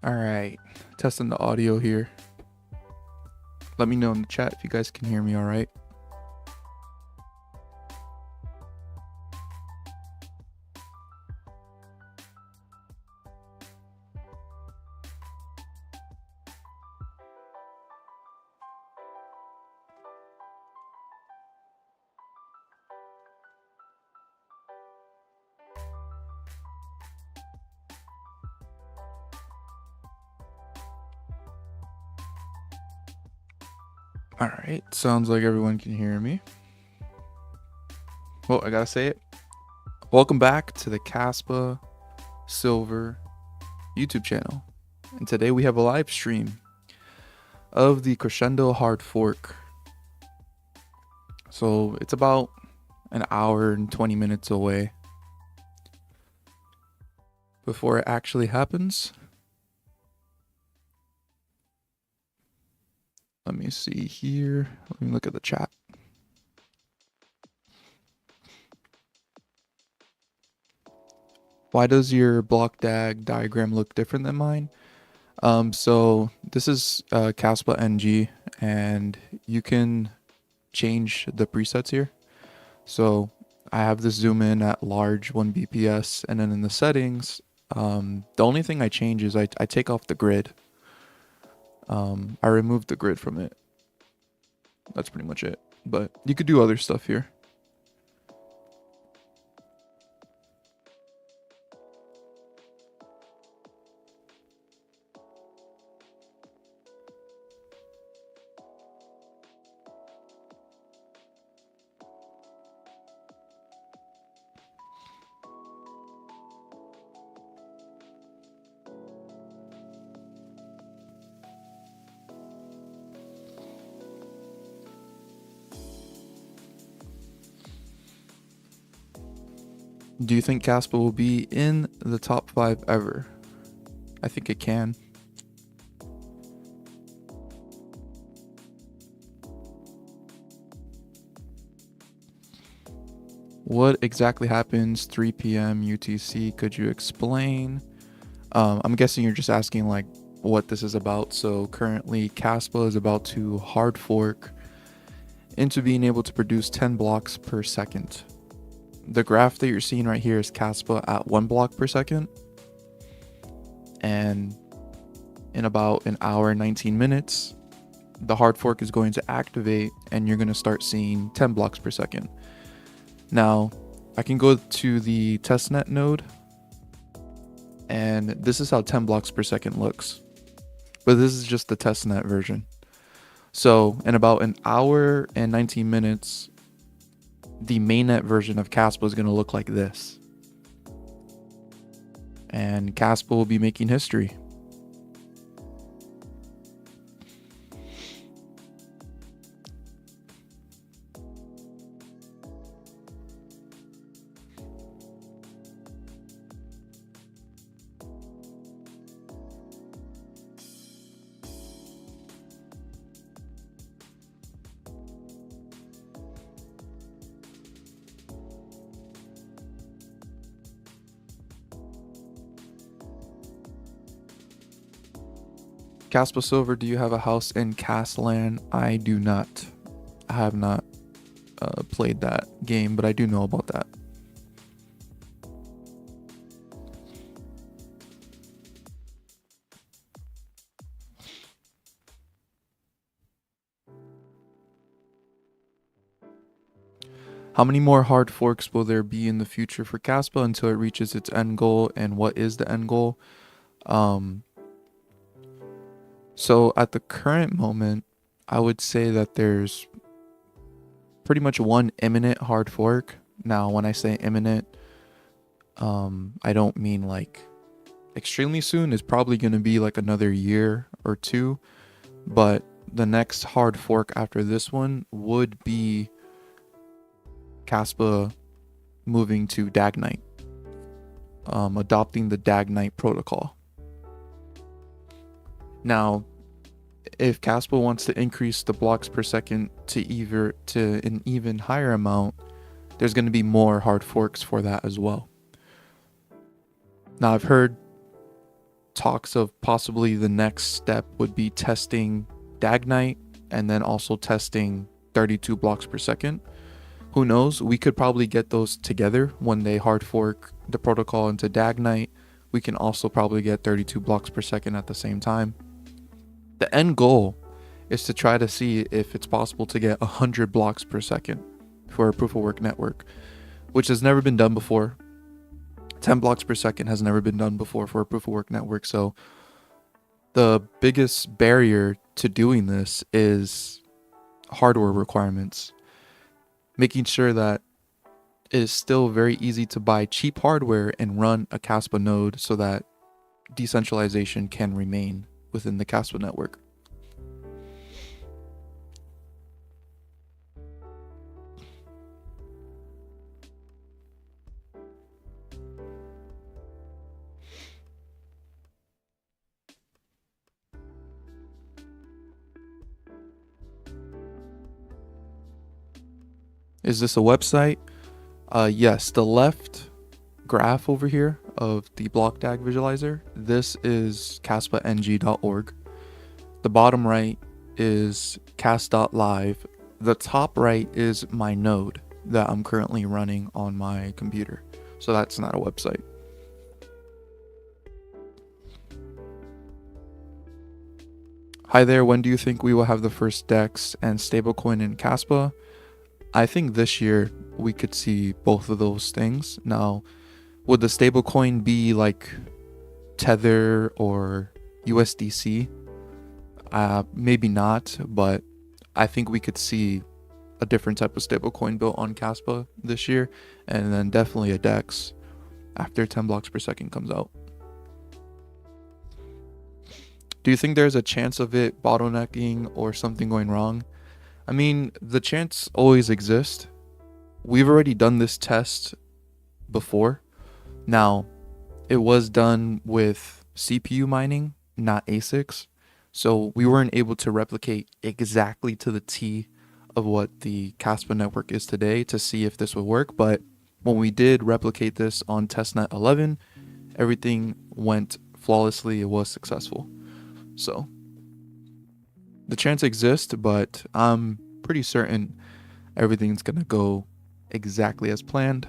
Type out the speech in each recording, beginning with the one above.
All right, testing the audio here. Let me know in the chat if you guys can hear me all right. All right, sounds like everyone can hear me. Well, I gotta say it. Welcome back to the Kaspa Silver YouTube channel. And today we have a live stream of the Crescendo hard fork. So it's about an hour and 20 minutes away before it actually happens. Let me see here. Let me look at the chat. Why does your block diagram look different than mine? So this is Kaspa NG, and you can change the presets here. So I have this zoom in at large 1 bps, and then in the settings, the only thing I change is I take off the grid. I removed the grid from it. That's pretty much it. But you could do other stuff here. Do you think Kaspa will be in the top 5 ever? I think it can. What exactly happens 3 p.m. UTC? Could you explain? I'm guessing you're just asking like what this is about. So currently Kaspa is about to hard fork into being able to produce 10 blocks per second. The graph that you're seeing right here is Kaspa at 1 block per second. And in about an hour and 19 minutes, the hard fork is going to activate and you're going to start seeing 10 blocks per second. Now, I can go to the testnet node, and this is how 10 blocks per second looks. But this is just the testnet version. So in about an hour and 19 minutes, the mainnet version of Kaspa is going to look like this. And Kaspa will be making history. Kaspa Silver, do you have a house in Castland? I do not. I have not played that game, but I do know about that. How many more hard forks will there be in the future for Kaspa until it reaches its end goal, and what is the end goal? So at the current moment, I would say that there's pretty much one imminent hard fork. Now, when I say imminent, I don't mean like extremely soon. It's probably going to be like another year or two. But the next hard fork after this one would be Kaspa moving to Dagnite, adopting the Dagnite protocol. Now, if Kaspa wants to increase the blocks per second to an even higher amount, there's going to be more hard forks for that as well. Now, I've heard talks of possibly the next step would be testing Dagnite and then also testing 32 blocks per second. Who knows? We could probably get those together when they hard fork the protocol into Dagnite. We can also probably get 32 blocks per second at the same time. The end goal is to try to see if it's possible to get 100 blocks per second for a proof of work network, which has never been done before. 10 blocks per second has never been done before for a proof of work network. So the biggest barrier to doing this is hardware requirements. Making sure that it is still very easy to buy cheap hardware and run a Kaspa node so that decentralization can remain within the Kaspa network. Is this a website? Yes, the left graph over here of the block DAG visualizer, this is caspang.org. The bottom right is cas.live. The top right is my node that I'm currently running on my computer. So that's not a website. Hi there, when do you think we will have the first DEX and stablecoin in Kaspa? I think this year we could see both of those things. Now, would the stablecoin be like Tether or USDC? Maybe not, but I think we could see a different type of stablecoin built on Kaspa this year, and then definitely a DEX after 10 blocks per second comes out. Do you think there's a chance of it bottlenecking or something going wrong? I mean, the chance always exists. We've already done this test before. Now, it was done with CPU mining, not ASICs. So we weren't able to replicate exactly to the T of what the Kaspa network is today to see if this would work. But when we did replicate this on testnet 11, everything went flawlessly. It was successful. So the chance exists, but I'm pretty certain everything's going to go exactly as planned.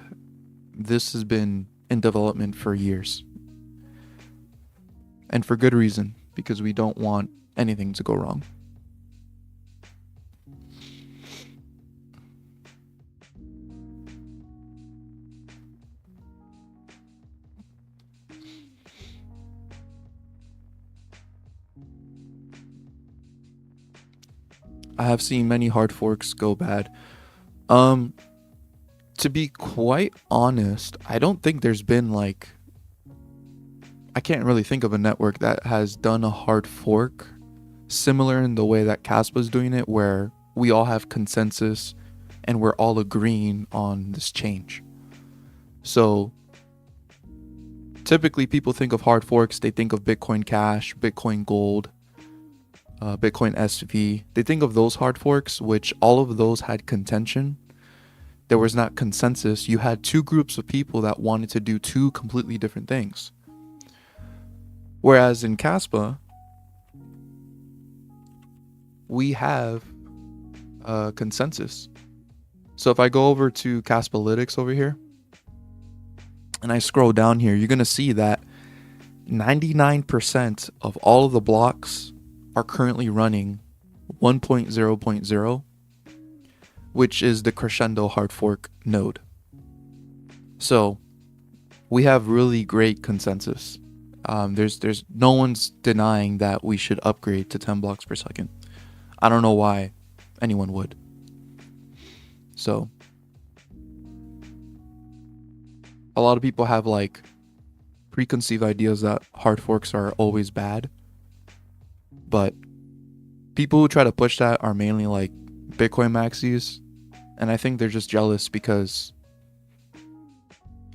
This has been in development for years. And for good reason, because we don't want anything to go wrong. I have seen many hard forks go bad. To be quite honest, I don't think there's been like, I can't really think of a network that has done a hard fork similar in the way that Kaspa's doing it, where we all have consensus and we're all agreeing on this change. So typically people think of hard forks, they think of Bitcoin Cash, Bitcoin Gold, Bitcoin SV. They think of those hard forks, which all of those had contention. There was not consensus. You had two groups of people that wanted to do two completely different things. Whereas in Kaspa, we have a consensus. So if I go over to Kaspalytics over here, and I scroll down here, you're going to see that 99% of all of the blocks are currently running 1.0.0, which is the Crescendo hard fork node. So we have really great consensus. There's no one's denying that we should upgrade to 10 blocks per second. I don't know why anyone would. So a lot of people have like preconceived ideas that hard forks are always bad. But people who try to push that are mainly like Bitcoin maxis. And I think they're just jealous because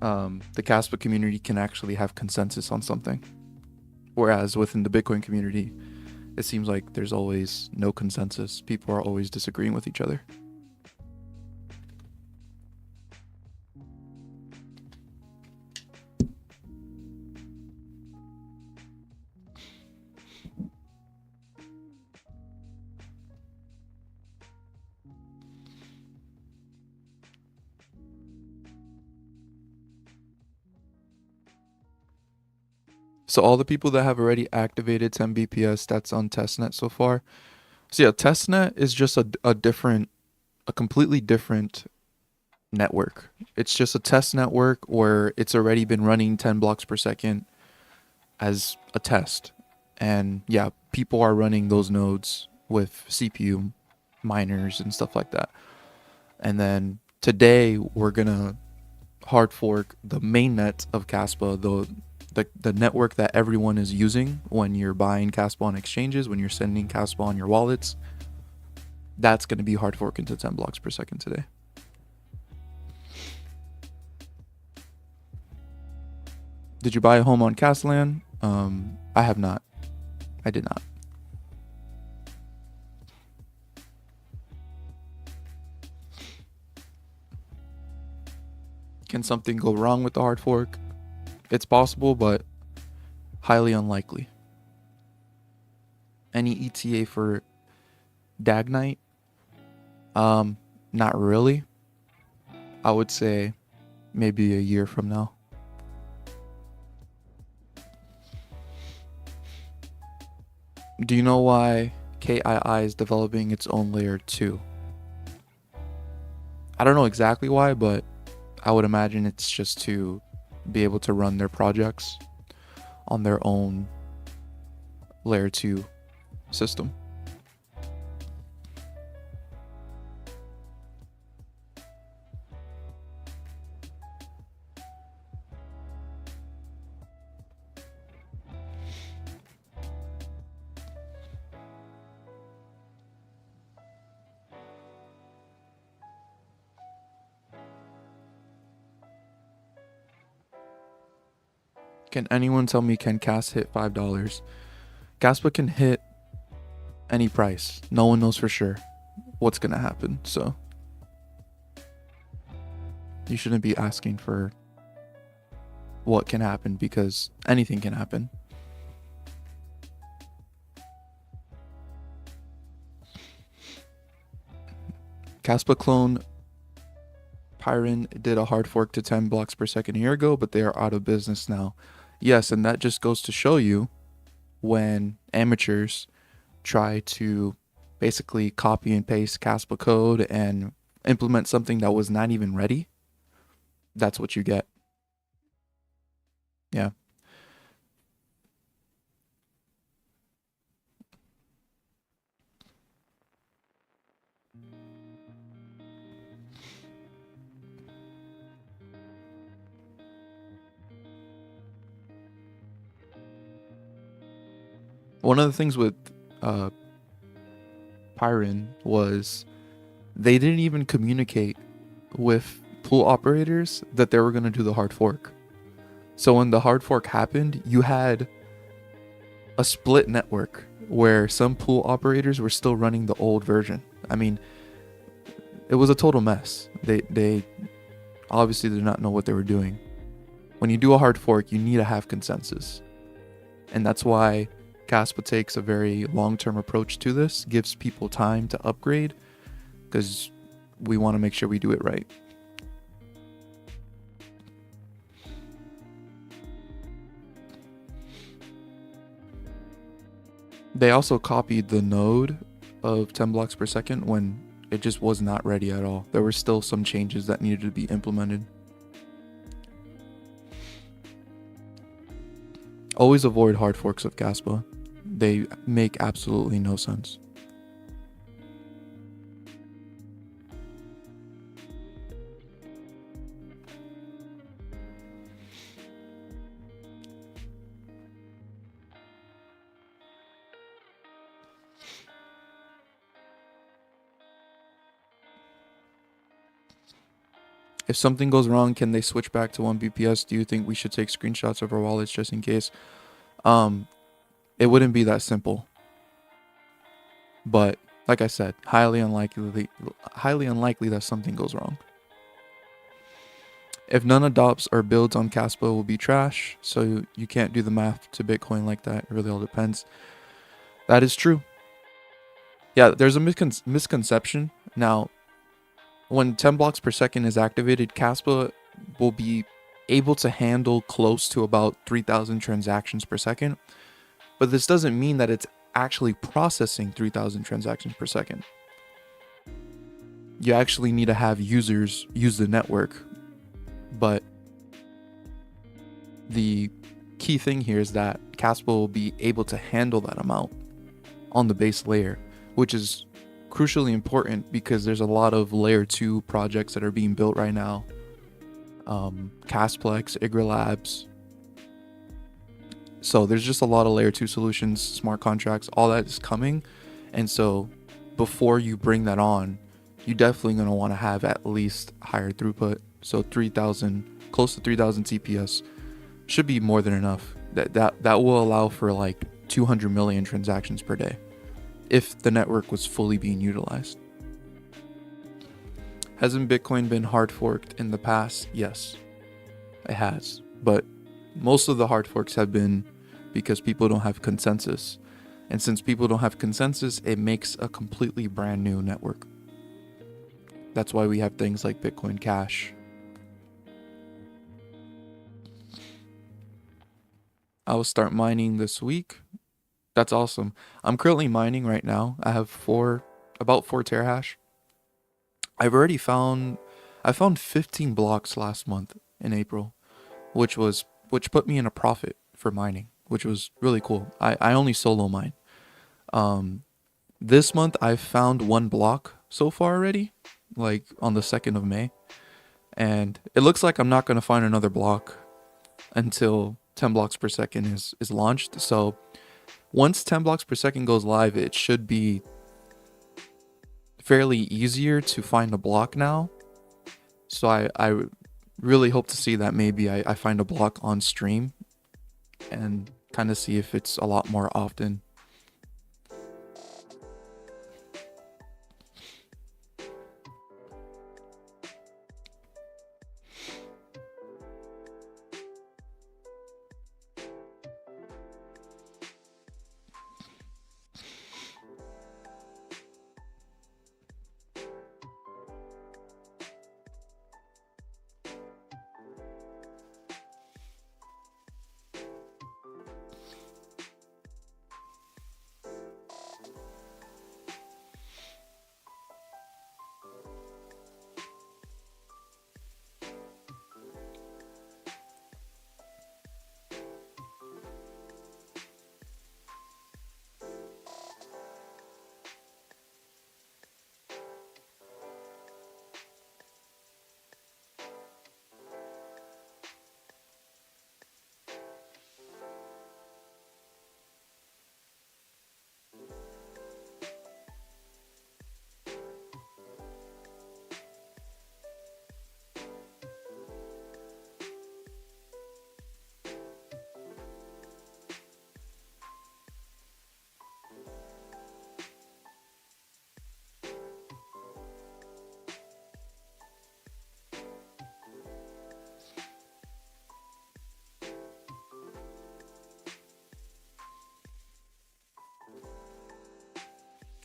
the Kaspa community can actually have consensus on something. Whereas within the Bitcoin community, it seems like there's always no consensus. People are always disagreeing with each other. So all the people that have already activated 10 BPS, that's on testnet so far. So yeah, testnet is just a completely different network. It's just a test network where it's already been running 10 blocks per second as a test. And yeah, people are running those nodes with CPU miners and stuff like that. And then today we're gonna hard fork the mainnet of Kaspa, the network that everyone is using when you're buying Kaspa on exchanges, when you're sending Kaspa on your wallets. That's gonna be hard forked into 10 blocks per second today. Did you buy a home on Castland? I have not. I did not. Can something go wrong with the hard fork? It's possible, but highly unlikely. Any ETA for Dagnite? Not really. I would say maybe a year from now. Do you know why KII is developing its own layer 2? I don't know exactly why, but I would imagine it's just to be able to run their projects on their own layer 2 system. Can anyone tell me, can Cas hit $5? Kaspa can hit any price. No one knows for sure what's gonna happen, so you shouldn't be asking for what can happen because anything can happen. Kaspa clone Pyron did a hard fork to 10 blocks per second a year ago, but they are out of business now. Yes, and that just goes to show you when amateurs try to basically copy and paste Kaspa code and implement something that was not even ready, that's what you get. Yeah. One of the things with Pyron was they didn't even communicate with pool operators that they were going to do the hard fork. So when the hard fork happened, you had a split network where some pool operators were still running the old version. I mean, it was a total mess. They obviously did not know what they were doing. When you do a hard fork, you need to have consensus. And that's why Kaspa takes a very long-term approach to this, gives people time to upgrade, because we want to make sure we do it right. They also copied the node of 10 blocks per second when it just was not ready at all. There were still some changes that needed to be implemented. Always avoid hard forks of Kaspa. They make absolutely no sense. If something goes wrong, can they switch back to 1 BPS? Do you think we should take screenshots of our wallets just in case? It wouldn't be that simple. But like I said, highly unlikely that something goes wrong. If none adopts or builds on Kaspa, will be trash. So you can't do the math to Bitcoin like that. It really all depends. That is true. Yeah, there's a misconception. Now, when 10 blocks per second is activated, Kaspa will be able to handle close to about 3,000 transactions per second, but this doesn't mean that it's actually processing 3,000 transactions per second. You actually need to have users use the network, but the key thing here is that Kaspa will be able to handle that amount on the base layer, which is crucially important because there's a lot of layer 2 projects that are being built right now. Casplex, Igra Labs. So there's just a lot of layer 2 solutions, smart contracts, all that is coming. And so before you bring that on, you're definitely going to want to have at least higher throughput. So 3,000, close to 3,000 TPS should be more than enough. That will allow for like 200 million transactions per day if the network was fully being utilized. Hasn't Bitcoin been hard forked in the past? Yes, it has. But most of the hard forks have been because people don't have consensus. And since people don't have consensus, it makes a completely brand new network. That's why we have things like Bitcoin Cash. I will start mining this week. That's awesome. I'm currently mining right now. I have about 4 terahash. I found 15 blocks last month in April, which put me in a profit for mining, which was really cool. I only solo mine. This month I've found 1 block so far already, like on the 2nd of May. And it looks like I'm not going to find another block until 10 blocks per second is launched. So once 10 blocks per second goes live, it should be fairly easier to find a block now. So I really hope to see that maybe I find a block on stream and kind of see if it's a lot more often.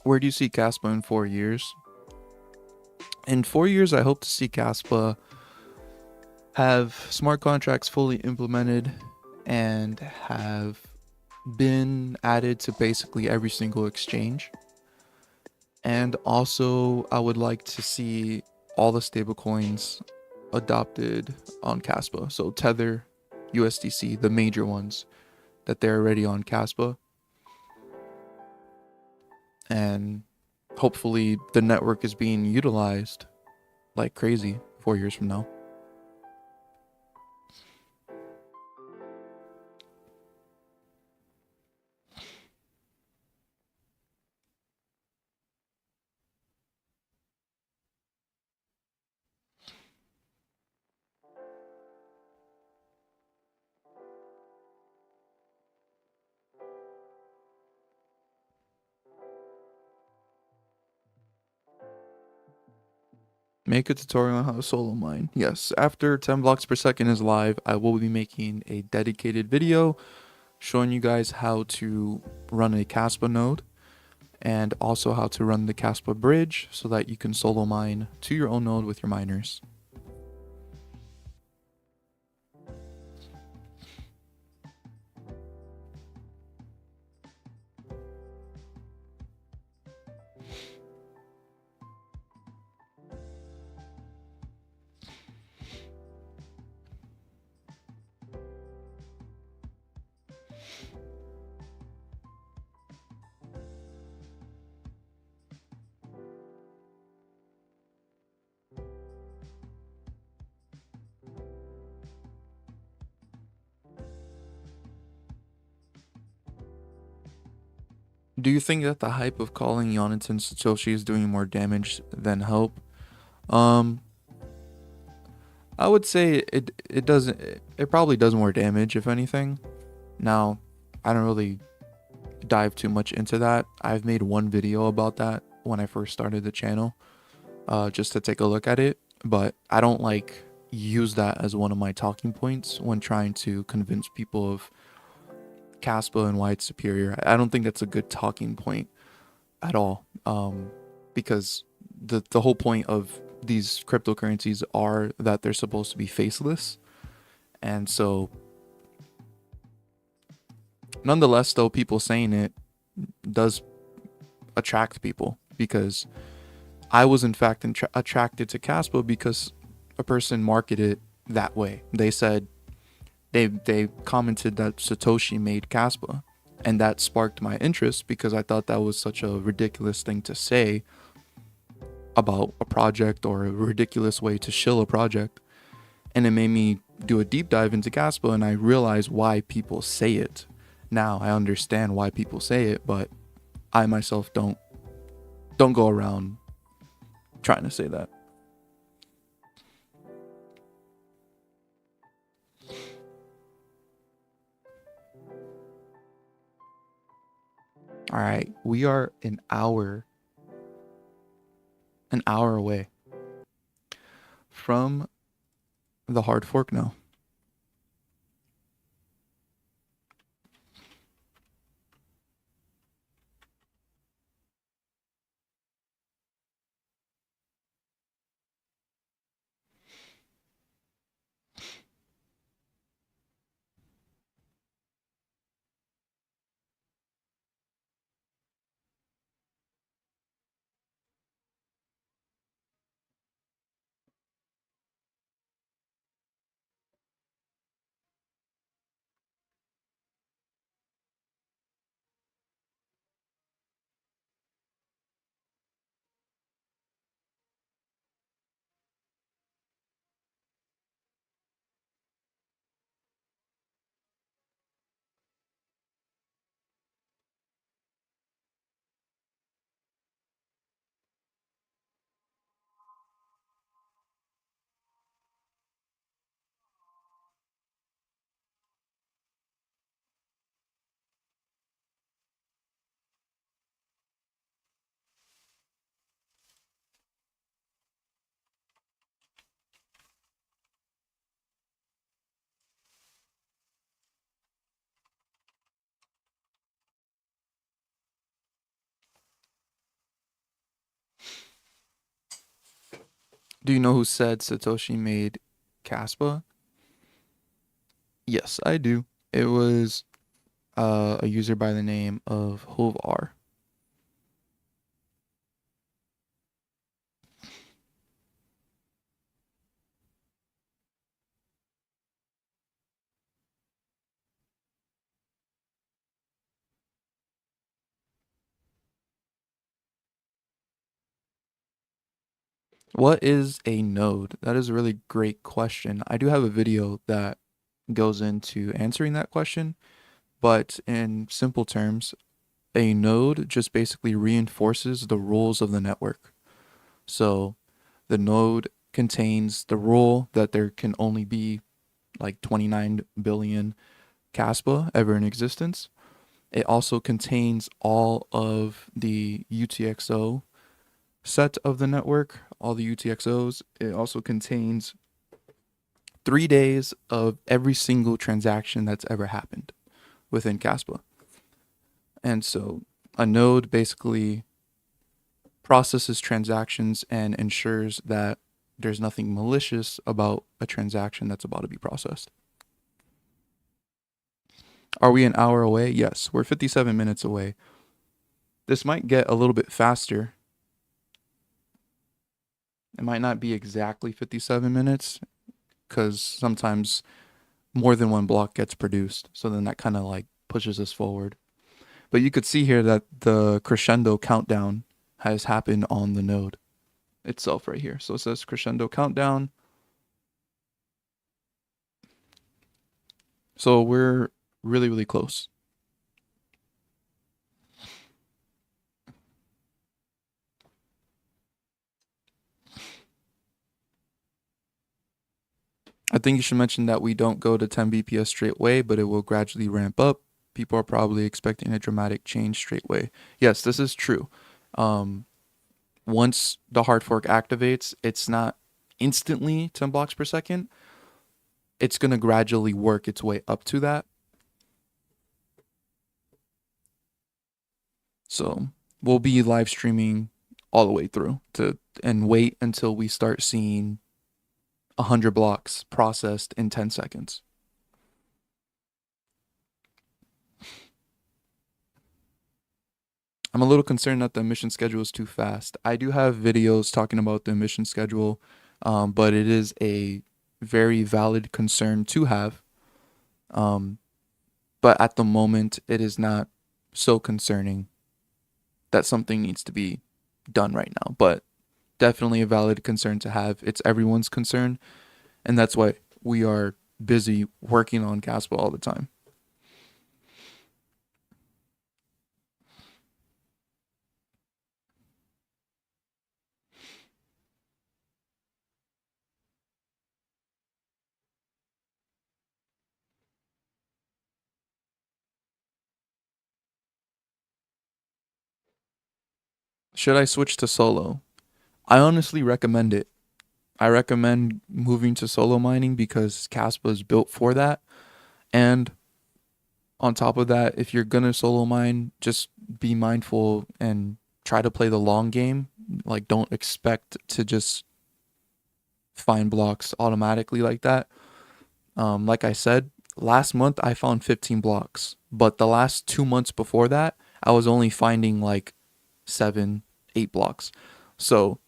Where do you see Kaspa in 4 years? In 4 years, I hope to see Kaspa have smart contracts fully implemented and have been added to basically every single exchange. And also, I would like to see all the stablecoins adopted on Kaspa. So Tether, USDC, the major ones, that they're already on Kaspa. And hopefully the network is being utilized like crazy 4 years from now. Make a tutorial on how to solo mine. Yes, after 10 blocks per second is live, I will be making a dedicated video showing you guys how to run a Kaspa node and also how to run the Kaspa bridge so that you can solo mine to your own node with your miners. Do you think that the hype of calling Yonatan Satoshi is doing more damage than help? Um, I would say it doesn't. It probably does more damage, if anything. Now, I don't really dive too much into that. I've made one video about that when I first started the channel, just to take a look at it. But I don't like use that as one of my talking points when trying to convince people of Kaspa and why it's superior. I don't think that's a good talking point at all, because the whole point of these cryptocurrencies are that they're supposed to be faceless, and so nonetheless, though, people saying it does attract people, because I was in fact attracted to Caspa because a person marketed it that way. They said they commented that Satoshi made Caspa, and that sparked my interest because I thought that was such a ridiculous thing to say about a project, or a ridiculous way to shill a project. And it made me do a deep dive into Caspa, and I realized why people say it. Now I understand why people say it, but I myself don't go around trying to say that. All right, we are an hour away from the hard fork now. Do you know who said Satoshi made Caspa? Yes, I do. It was a user by the name of Hovar. What is a node? That is a really great question. I do have a video that goes into answering that question, but in simple terms, a node just basically reinforces the rules of the network. So the node contains the rule that there can only be like 29 billion Caspa ever in existence. It also contains all of the UTXO set of the network, all the UTXOs. It also contains 3 days of every single transaction that's ever happened within Caspa. And so a node basically processes transactions and ensures that there's nothing malicious about a transaction that's about to be processed. Are we an hour away? Yes, we're 57 minutes away. This might get a little bit faster. It might not be exactly 57 minutes because sometimes more than one block gets produced. So then that kind of like pushes us forward. But you could see here that the crescendo countdown has happened on the node itself right here. So it says crescendo countdown. So we're really, really close. I think you should mention that we don't go to 10 BPS straight away, but it will gradually ramp up. People are probably expecting a dramatic change straight away. Yes, this is true. Um, Once the hard fork activates, it's not instantly 10 blocks per second. It's going to gradually work its way up to that. So we'll be live streaming all the way through to and wait until we start seeing 100 blocks processed in 10 seconds. I'm a little concerned that the emission schedule is too fast. I do have videos talking about the emission schedule, but it is a very valid concern to have. Um, but at the moment, it is not so concerning that something needs to be done right now. But definitely a valid concern to have. It's everyone's concern, and that's why we are busy working on Kaspa all the time. Should I switch to solo? I honestly recommend it. I recommend moving to solo mining because Kaspa is built for that. And on top of that, if you're gonna solo mine, just be mindful and try to play the long game. Like, don't expect to just find blocks automatically like that. Like I said, last month I found 15 blocks, but the last 2 months before that, I was only finding like seven, 8 blocks. So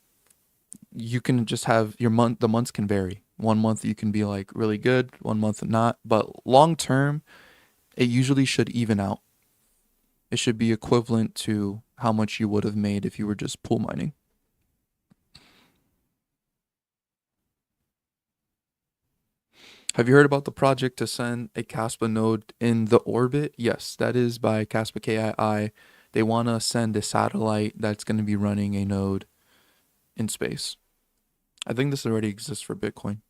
you can just have your month, the months can vary. One month you can be like really good, one month not. But long term, it usually should even out. It should be equivalent to how much you would have made if you were just pool mining. Have you heard about the project to send a Kaspa node in the orbit? Yes, that is by Kaspa KII. They want to send a satellite that's going to be running a node in space. I think this already exists for Bitcoin.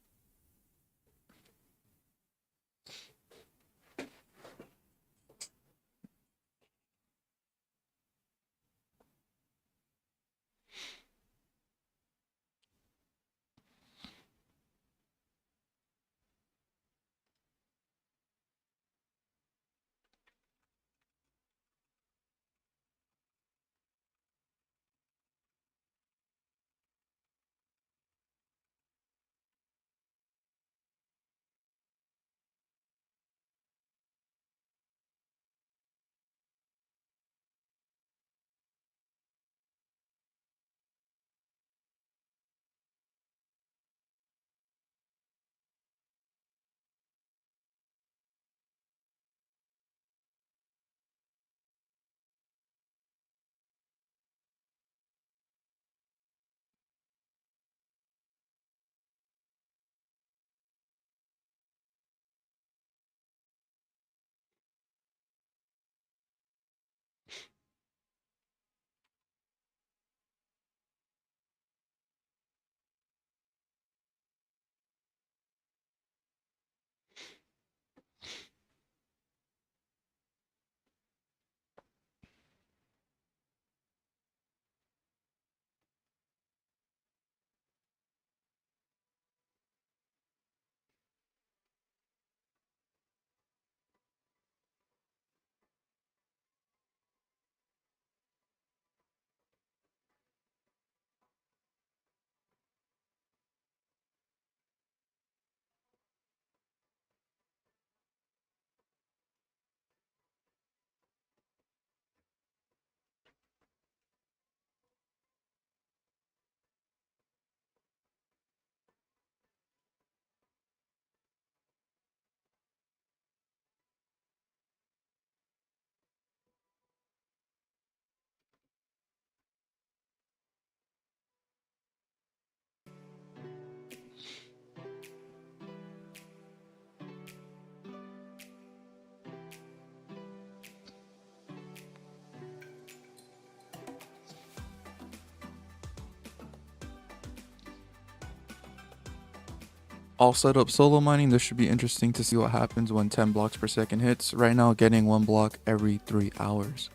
I'll set up solo mining. This should be interesting to see what happens when 10 blocks per second hits. Right now, getting 1 block every 3 hours.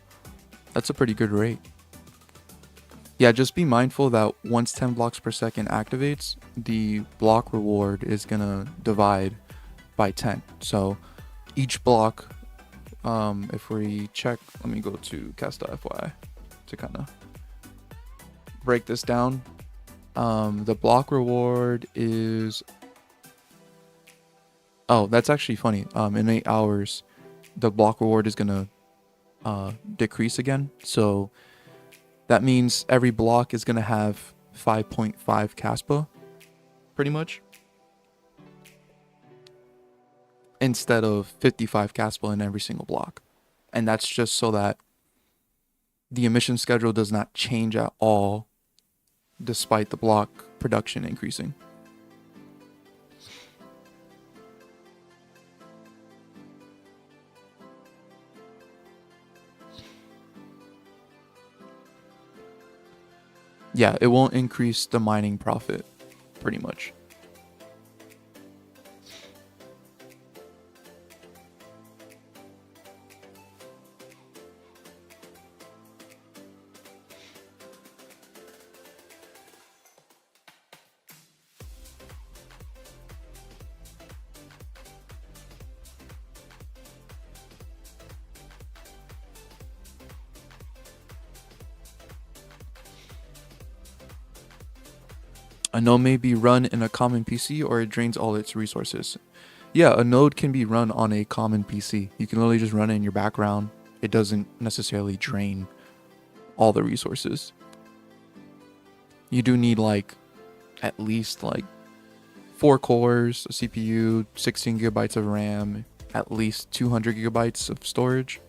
That's a pretty good rate. Yeah, just be mindful that once 10 blocks per second activates, the block reward is gonna divide by 10. So each block, if we check, let me go to Kaspa.fyi to kind of break this down. The block reward is, oh, that's actually funny. In 8 hours, the block reward is gonna decrease again. So that means every block is gonna have 5.5 Kaspa, pretty much, instead of 55 Kaspa in every single block. And that's just so that the emission schedule does not change at all despite the block production increasing. Yeah, it won't increase the mining profit, pretty much. A node may be run in a common PC or it drains all its resources. Yeah, a node can be run on a common PC. You can literally just run it in your background. It doesn't necessarily drain all the resources. You do need like at least like 4 cores, a CPU, 16 gigabytes of RAM, at least 200 gigabytes of storage.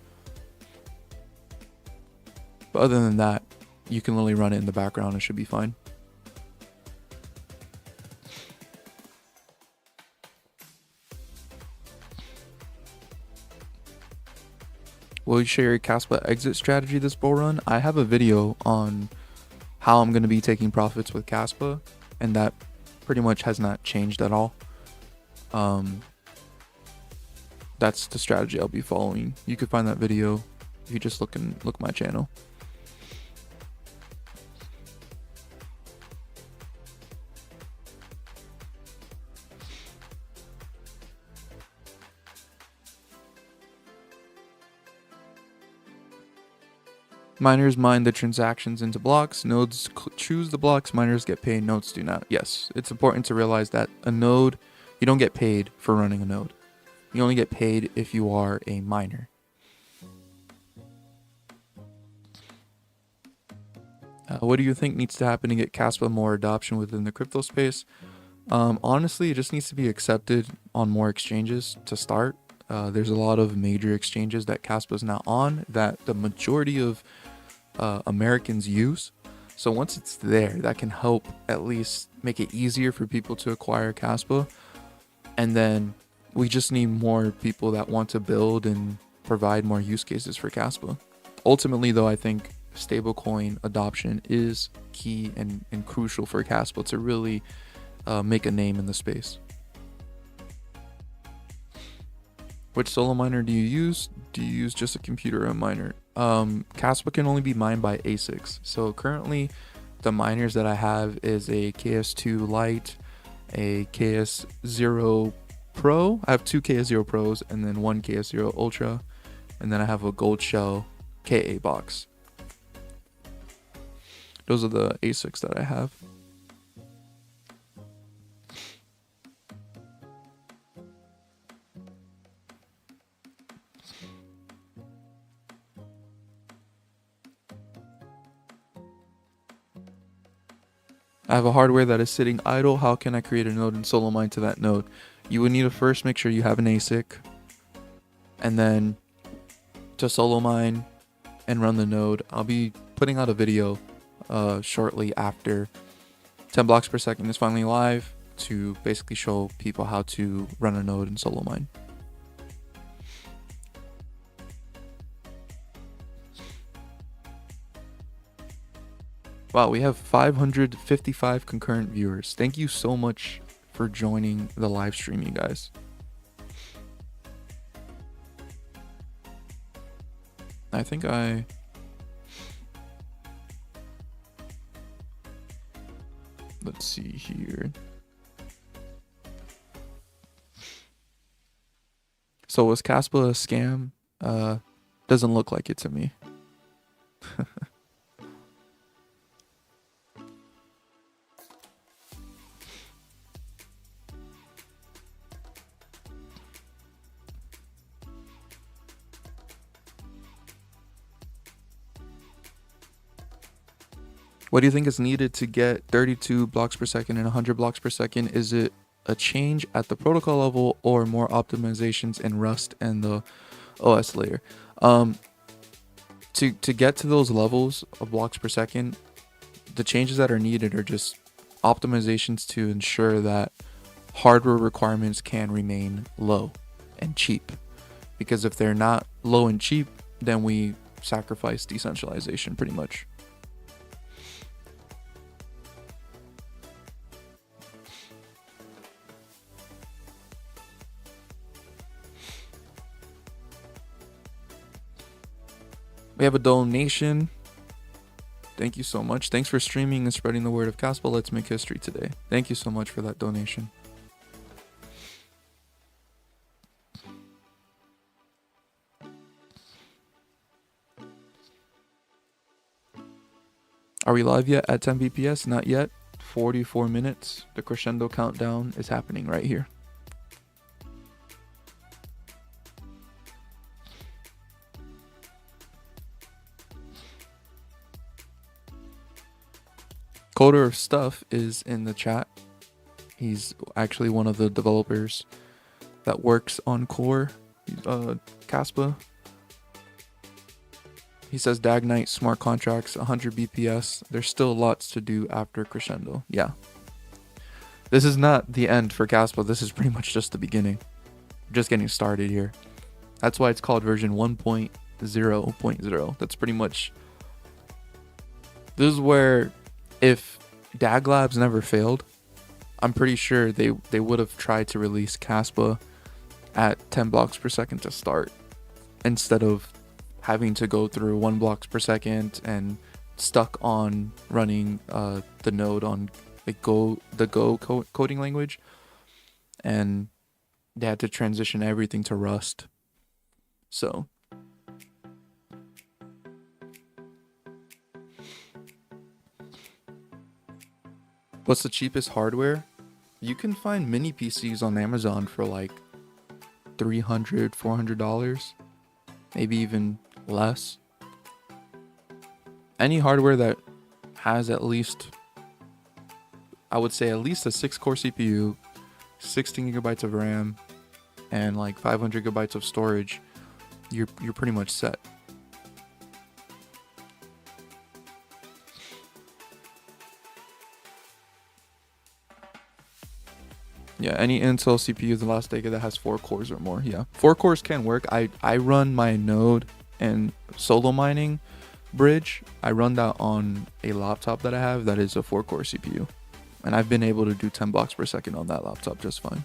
But other than that, you can literally run it in the background. It should be fine. Will you share your Kaspa exit strategy this bull run? I have a video on how I'm going to be taking profits with Kaspa, and that pretty much has not changed at all. That's the strategy I'll be following. You could find that video if you just look my channel. Miners mine the transactions into blocks. Nodes choose the blocks. Miners get paid. Nodes do not. Yes, it's important to realize that a node, you don't get paid for running a node. You only get paid if you are a miner. What do you think needs to happen to get Kaspa more adoption within the crypto space? Honestly, it just needs to be accepted on more exchanges to start. There's a lot of major exchanges that Kaspa is not on that the majority of Americans use. So once it's there, that can help at least make it easier for people to acquire Kaspa. And then we just need more people that want to build and provide more use cases for Kaspa. Ultimately, though, I think stablecoin adoption is key and crucial for Kaspa to really make a name in the space. Which solo miner do you use? Do you use just a computer or a miner? Kaspa can only be mined by ASICs. So currently the miners that I have is a KS2 Lite, a KS0 Pro. I have 2 KS0 Pros and then 1 KS0 Ultra. And then I have a Gold Shell KA box. Those are the ASICs that I have. I have a hardware that is sitting idle. How can I create a node and solo mine to that node? You would need to first make sure you have an ASIC, and then to solo mine and run the node. I'll be putting out a video shortly after 10 blocks per second is finally live to basically show people how to run a node and solo mine. Wow, we have 555 concurrent viewers. Thank you so much for joining the live stream, you guys. I think let's see here. So was Kaspa a scam? Doesn't look like it to me. What do you think is needed to get 32 blocks per second and 100 blocks per second? Is it a change at the protocol level or more optimizations in Rust and the OS layer? To get to those levels of blocks per second, the changes that are needed are just optimizations to ensure that hardware requirements can remain low and cheap. Because if they're not low and cheap, then we sacrifice decentralization pretty much. We have a donation. Thank you so much. Thanks for streaming and spreading the word of Kaspa. Let's make history today. Thank you so much for that donation. Are we live yet at 10 BPS? Not yet. 44 minutes. The crescendo countdown is happening right here. Coder of Stuff is in the chat. He's actually one of the developers that works on core Kaspa. He says Dag Knight smart contracts 100 BPS. There's still lots to do after Crescendo. Yeah. This is not the end for Kaspa. This is pretty much just the beginning. Just getting started here. That's why it's called version 1.0.0. That's pretty much... This is where... If DAG Labs never failed, I'm pretty sure they would have tried to release Kaspa at 10 blocks per second to start, instead of having to go through 1 blocks per second and stuck on running the node on the Go coding language, and they had to transition everything to Rust. So what's the cheapest hardware? You can find mini PCs on Amazon for like $300, $400, maybe even less. Any hardware that has at least, I would say at least a 6-core CPU, 16 gigabytes of RAM, and like 500 gigabytes of storage, you're pretty much set. Yeah, any Intel CPU the last decade that has 4 cores or more. Yeah, 4 cores can work. I run my node and solo mining bridge. I run that on a laptop that I have that is a 4-core CPU, and I've been able to do 10 blocks per second on that laptop just fine.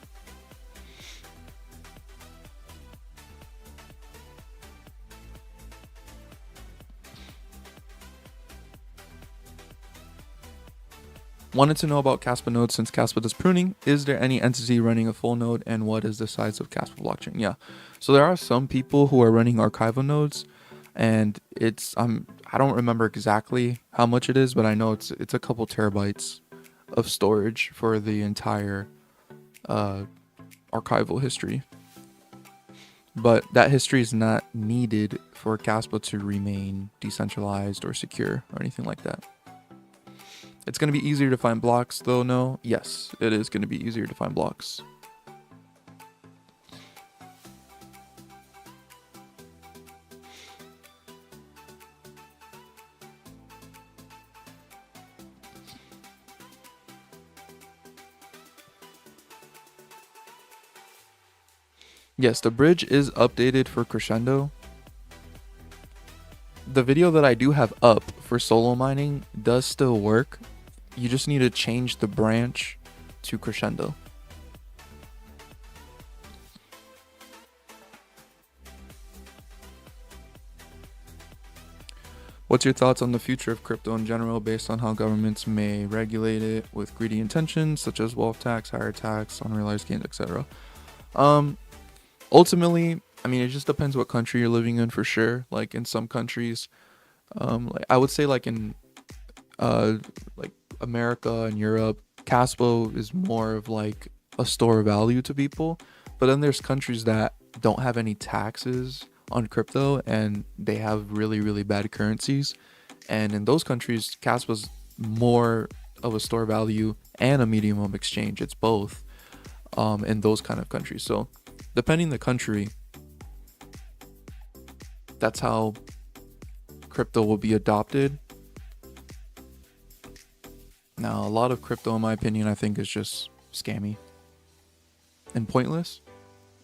Wanted to know about Kaspa nodes since Kaspa does pruning. Is there any entity running a full node, and what is the size of Kaspa blockchain? Yeah, so there are some people who are running archival nodes, and it's I don't remember exactly how much it is, but I know it's a couple terabytes of storage for the entire archival history. But that history is not needed for Kaspa to remain decentralized or secure or anything like that. It's going to be easier to find blocks though, no? Yes, it is going to be easier to find blocks. Yes, the bridge is updated for Crescendo. The video that I do have up for solo mining does still work. You just need to change the branch to Crescendo. What's your thoughts on the future of crypto in general based on how governments may regulate it with greedy intentions such as wealth tax, higher tax, unrealized gains, etc.? Ultimately, I mean, it just depends what country you're living in for sure. Like in some countries, like I would say like in like America and Europe, Caspo is more of like a store of value to people. But then there's countries that don't have any taxes on crypto and they have really, really bad currencies. And in those countries, Caspa's more of a store value and a medium of exchange. It's both in those kind of countries. So depending the country, that's how crypto will be adopted. Now, a lot of crypto, in my opinion, I think is just scammy and pointless.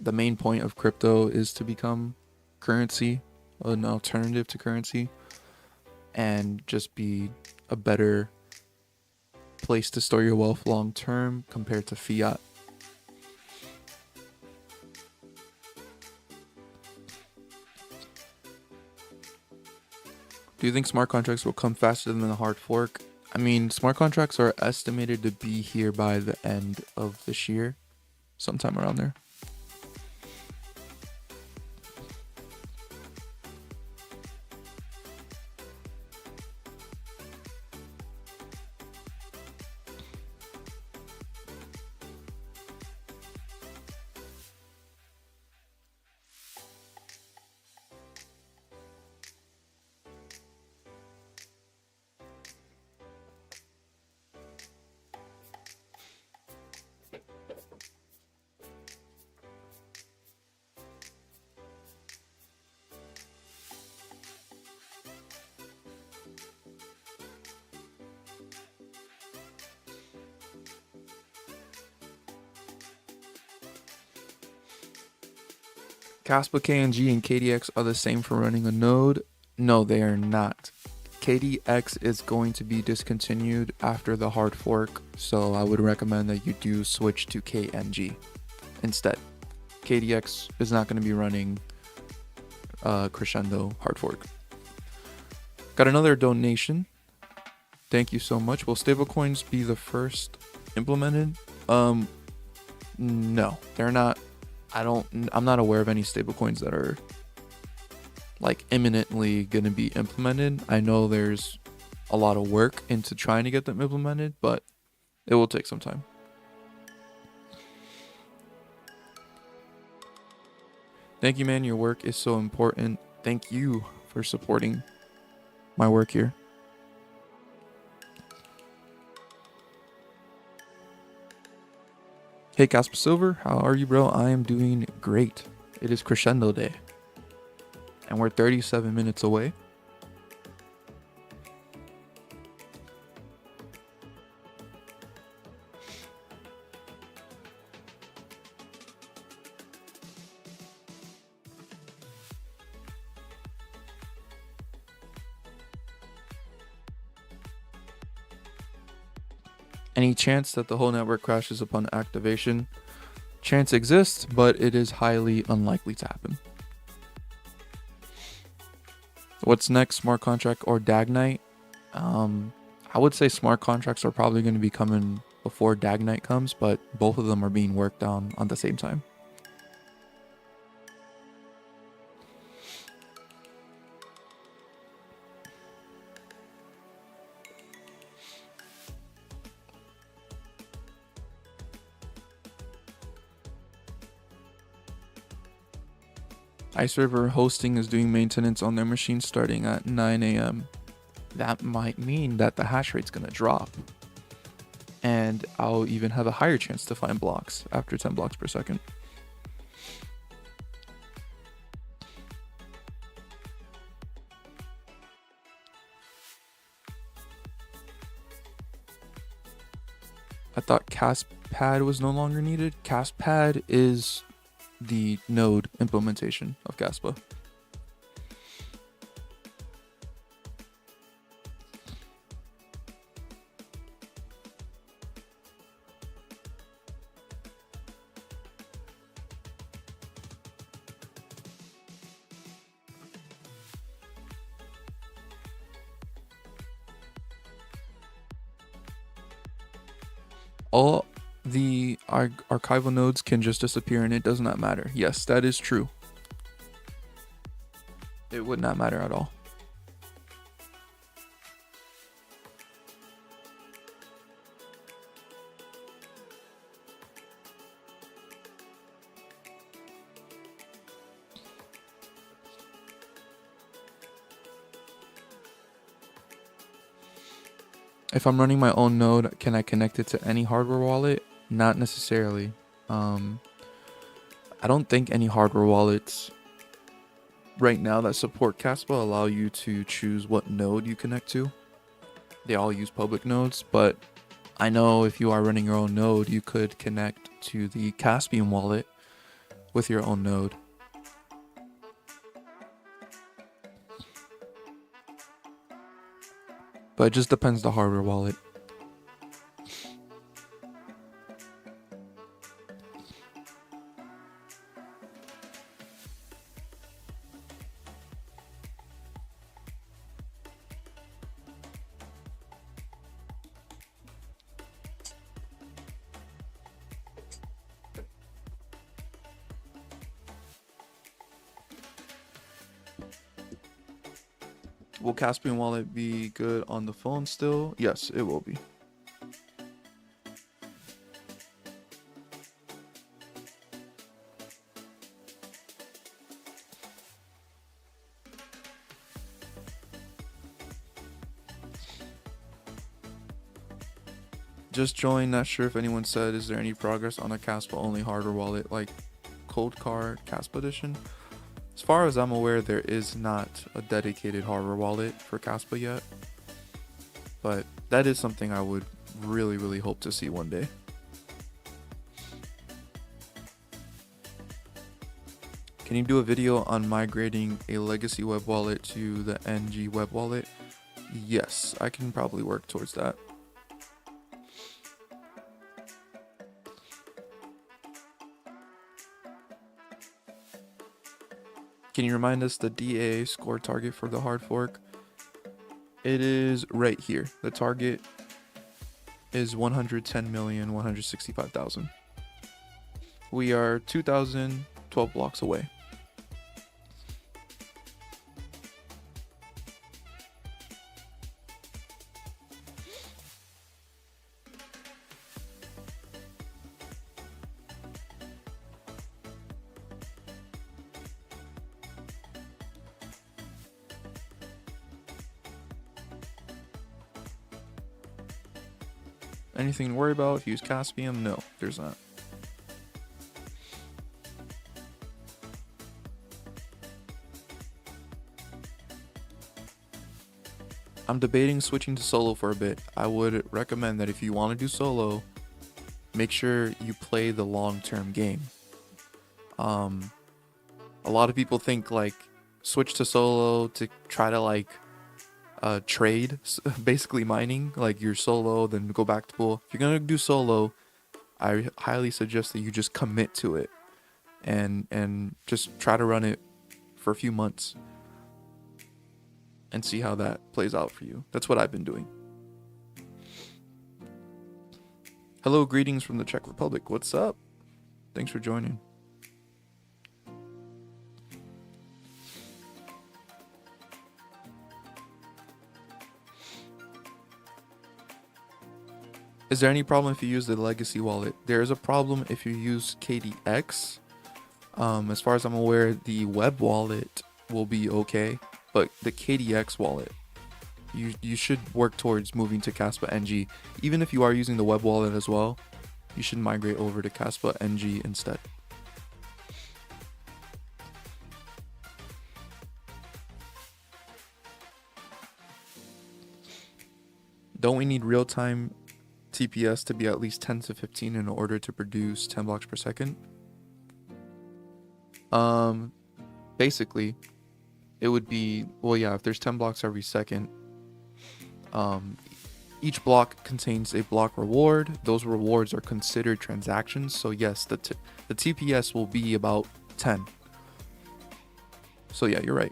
The main point of crypto is to become currency, an alternative to currency, and just be a better place to store your wealth long term compared to fiat. Do you think smart contracts will come faster than the hard fork? I mean, smart contracts are estimated to be here by the end of this year, sometime around there. Kaspa, KNG, and KDX are the same for running a node. No, they are not. KDX is going to be discontinued after the hard fork, so I would recommend that you do switch to KNG instead. KDX is not going to be running Crescendo hard fork. Got another donation. Thank you so much. Will stablecoins be the first implemented? No, they're not. I'm not aware of any stablecoins that are like imminently going to be implemented. I know there's a lot of work into trying to get them implemented, but it will take some time. Thank you, man. Your work is so important. Thank you for supporting my work here. Hey, Kaspa Silver, how are you, bro? I am doing great. It is Crescendo Day, and we're 37 minutes away. Any chance that the whole network crashes upon activation? Chance exists, but it is highly unlikely to happen. What's next, smart contract or Dagnite? I would say smart contracts are probably going to be coming before Dagnite comes, but both of them are being worked on the same time. Ice River Hosting is doing maintenance on their machine starting at 9 a.m. That might mean that the hash rate's going to drop. And I'll even have a higher chance to find blocks after 10 blocks per second. I thought CastPad was no longer needed. CastPad is the node implementation of Kaspa. all the archival nodes can just disappear and it does not matter. Yes, that is true. It would not matter at all. If I'm running my own node, can I connect it to any hardware wallet? Not necessarily. I don't think any hardware wallets right now that support Kaspa allow you to choose what node you connect to. They all use public nodes, but I know if you are running your own node, you could connect to the Caspian wallet with your own node. But it just depends the hardware wallet. Will Caspian wallet be good on the phone still? Yes, it will be. Just joined, not sure if anyone said, is there any progress on a Kaspa only hardware wallet like Cold Card Kaspa Edition? As far as I'm aware, there is not a dedicated hardware wallet for Kaspa yet, but that is something I would really hope to see one day. Can you do a video on migrating a legacy web wallet to the NG web wallet? Yes, I can probably work towards that. Can you remind us the DAA score target for the hard fork? It is right here. The target is 110,165,000. We are 2,012 blocks away. Anything to worry about if you use Caspian? No, there's not. I'm debating switching to solo for a bit. I would recommend that if you want to do solo, make sure you play the long-term game. A lot of people think like switch to solo to try to like trade, basically mining, like you're solo then go back to pool. If you're gonna do solo, I highly suggest that you just commit to it and just try to run it for a few months and see how that plays out for you. That's what I've been doing. Hello, greetings from the Czech Republic. What's up? Thanks for joining. Is there any problem if you use the legacy wallet? There is a problem if you use KDX. As far as I'm aware, the web wallet will be okay, but the KDX wallet, you should work towards moving to Kaspa NG. Even if you are using the web wallet as well, you should migrate over to Kaspa NG instead. Don't we need real-time TPS to be at least 10 to 15 in order to produce 10 blocks per second? Basically, it would be, well, yeah, if there's 10 blocks every second, each block contains a block reward. Those rewards are considered transactions. So yes, the TPS will be about 10. So yeah, you're right.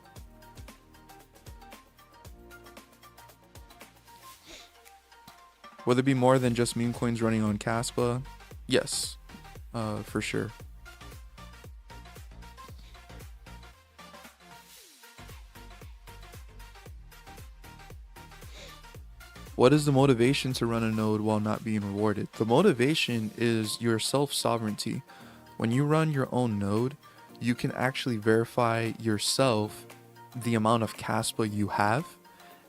Will there be more than just meme coins running on Kaspa? Yes, for sure. What is the motivation to run a node while not being rewarded? The motivation is your self-sovereignty. When you run your own node, you can actually verify yourself the amount of Kaspa you have,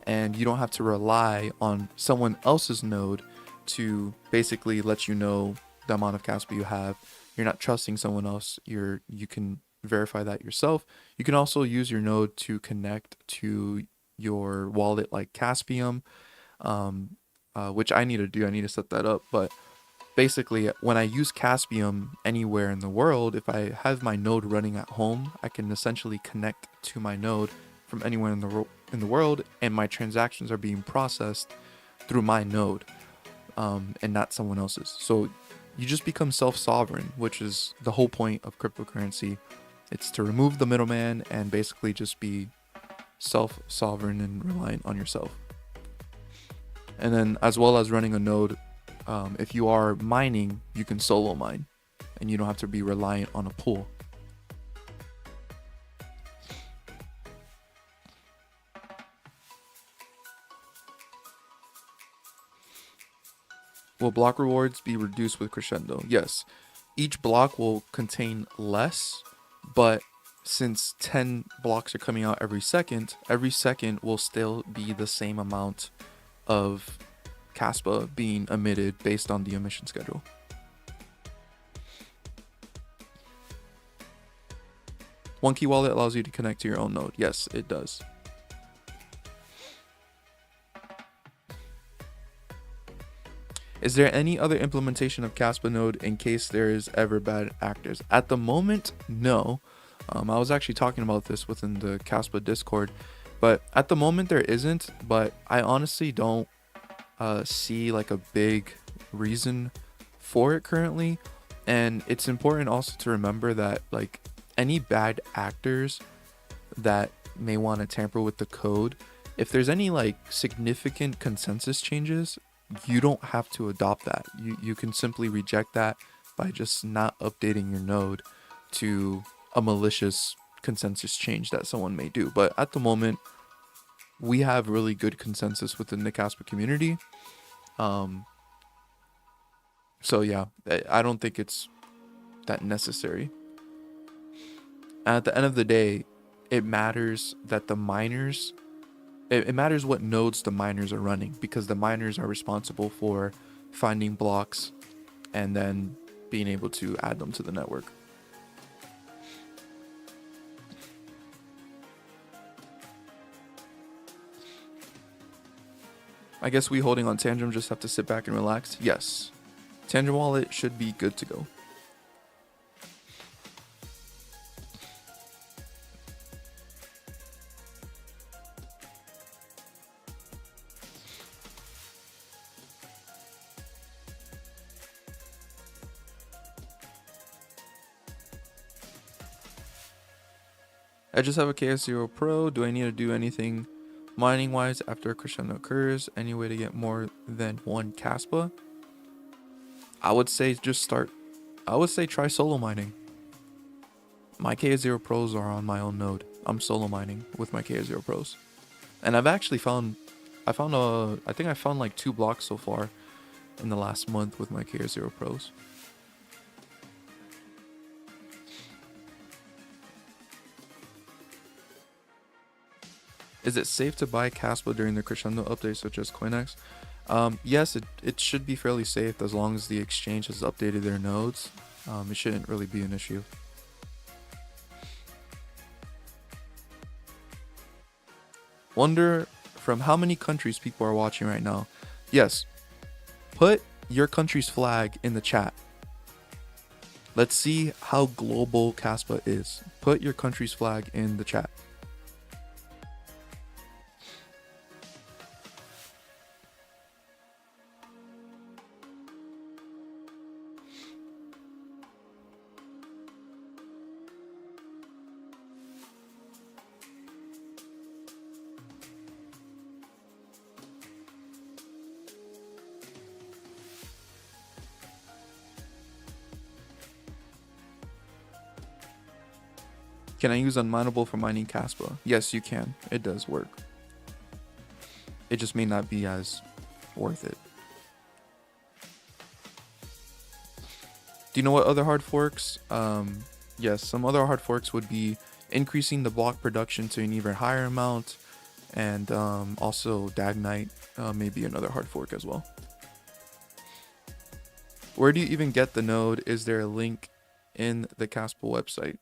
and you don't have to rely on someone else's node to basically let you know the amount of Kaspa you have. You're not trusting someone else. You can verify that yourself. You can also use your node to connect to your wallet like Caspium, which I need to do. I need to set that up. But basically, when I use Caspium anywhere in the world, if I have my node running at home, I can essentially connect to my node from anywhere in the world, and my transactions are being processed through my node, and not someone else's. So you just become self-sovereign, which is the whole point of cryptocurrency. It's to remove the middleman and basically just be self-sovereign and reliant on yourself. And then, as well as running a node, if you are mining, you can solo mine, and you don't have to be reliant on a pool. Will block rewards be reduced with Crescendo? Yes. Each block will contain less, but since 10 blocks are coming out every second will still be the same amount of Kaspa being emitted based on the emission schedule. One key wallet allows you to connect to your own node. Yes, it does. Is there any other implementation of Kaspa node in case there is ever bad actors? At the moment, no. I was actually talking about this within the Kaspa Discord, but at the moment there isn't. But I honestly don't see like a big reason for it currently. And it's important also to remember that like any bad actors that may want to tamper with the code, if there's any like significant consensus changes, you don't have to adopt that. You can simply reject that by just not updating your node to a malicious consensus change that someone may do. But at the moment, we have really good consensus within the Kaspa community. So yeah, I don't think it's that necessary. At the end of the day, it matters that the miners, it matters what nodes the miners are running, because the miners are responsible for finding blocks and then being able to add them to the network. I guess we holding on Tangent just have to sit back and relax. Yes, Tangent wallet should be good to go. I just have a KS0 Pro. Do I need to do anything mining wise after a Crescendo occurs? Any way to get more than one Kaspa? I would say try solo mining. My KS0 Pros are on my own node. I'm solo mining with my KS0 Pros. And I've actually I think I found like 2 blocks so far in the last month with my KS0 Pros. Is it safe to buy Kaspa during the Crescendo update such as CoinEx? Yes, it should be fairly safe as long as the exchange has updated their nodes. It shouldn't really be an issue. Wonder from how many countries people are watching right now. Yes, put your country's flag in the chat. Let's see how global Kaspa is. Put your country's flag in the chat. Can I use unminable for mining Kaspa? Yes, you can. It does work. It just may not be as worth it. Do you know what other hard forks? Yes, some other hard forks would be increasing the block production to an even higher amount, and also Dagnite may be another hard fork as well. Where do you even get the node? Is there a link in the Kaspa website?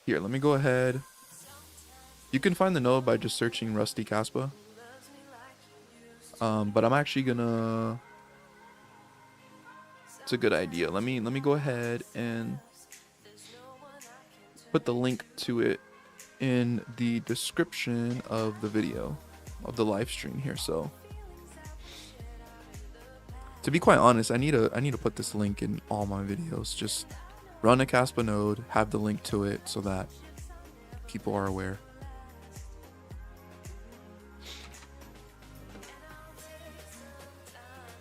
Here, let me go ahead. You can find the node by just searching Rusty Kaspa. But I'm actually gonna... It's a good idea. Let me go ahead and put the link to it in the description of the video, of the live stream here. So to be quite honest, I need to put this link in all my videos. Just run a Kaspa node, have the link to it so that people are aware.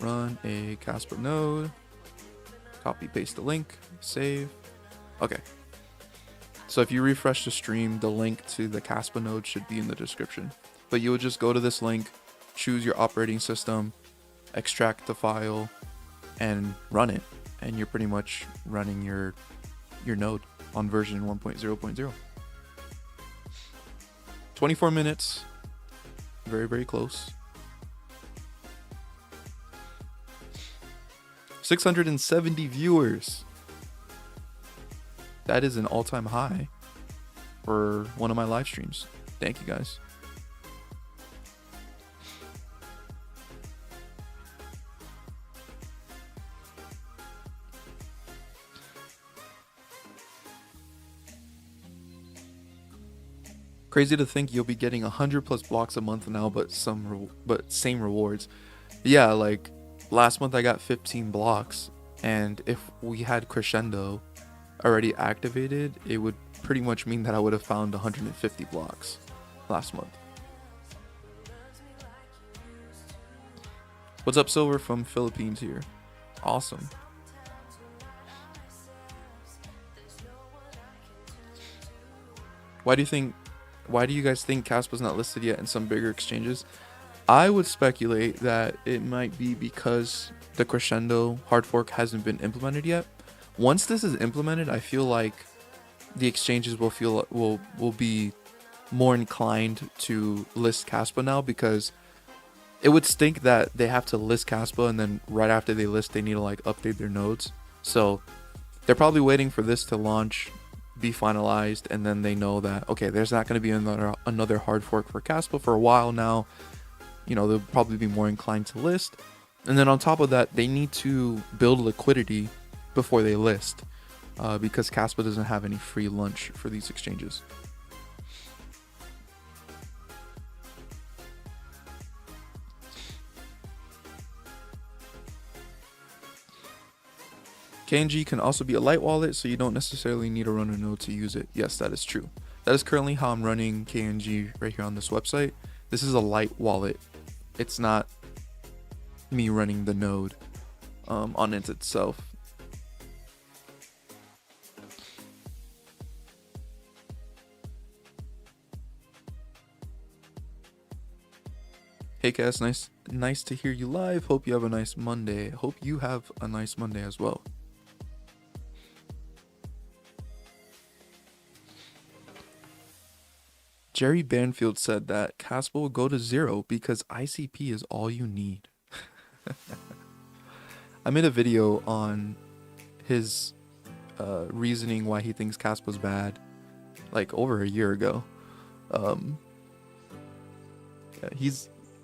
Run a Kaspa node, copy paste the link, save. Okay. So if you refresh the stream, the link to the Kaspa node should be in the description. But you would just go to this link, choose your operating system, extract the file, and run it. And you're pretty much running your node on version 1.0.0. 24 minutes. Very, very close. 670 viewers. That is an all-time high for one of my live streams. Thank you guys. Crazy to think you'll be getting 100+ blocks a month now, but same rewards. Yeah, like last month I got 15 blocks, and if we had Crescendo already activated, it would pretty much mean that I would have found 150 blocks last month. What's up, Silver from Philippines here? Awesome. Why do you guys think Kaspa's not listed yet in some bigger exchanges? I would speculate that it might be because the Crescendo hard fork hasn't been implemented yet. Once this is implemented, I feel like the exchanges will be more inclined to list Kaspa now, because it would stink that they have to list Kaspa and then right after they list, they need to like update their nodes. So they're probably waiting for this to launch, be finalized, and then they know that, okay, there's not going to be another hard fork for Kaspa for a while now. You know, they'll probably be more inclined to list. And then on top of that, they need to build liquidity before they list, because Kaspa doesn't have any free lunch for these exchanges. KNG can also be a light wallet, so you don't necessarily need to run a node to use it. Yes, that is true. That is currently how I'm running KNG right here on this website. This is a light wallet. It's not me running the node on it itself. Hey Cass, nice to hear you live. Hope you have a nice Monday. Hope you have a nice Monday as well. Jerry Banfield said that Kaspa will go to 0 because ICP is all you need. I made a video on his reasoning why he thinks Kaspa's bad, like over a year ago. Yeah,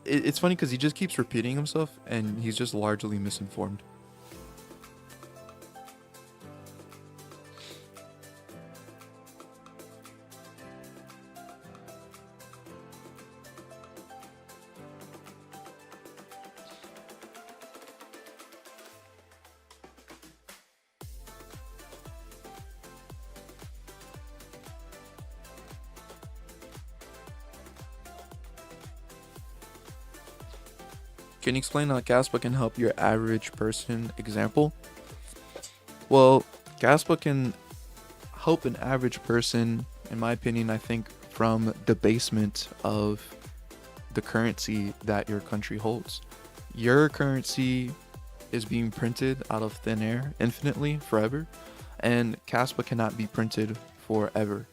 it's funny because he just keeps repeating himself and he's just largely misinformed. Can you explain how Kaspa can help your average person? Example? Well, Kaspa can help an average person, in my opinion, I think, from debasement of the currency that your country holds. Your currency is being printed out of thin air infinitely, forever, and Kaspa cannot be printed forever.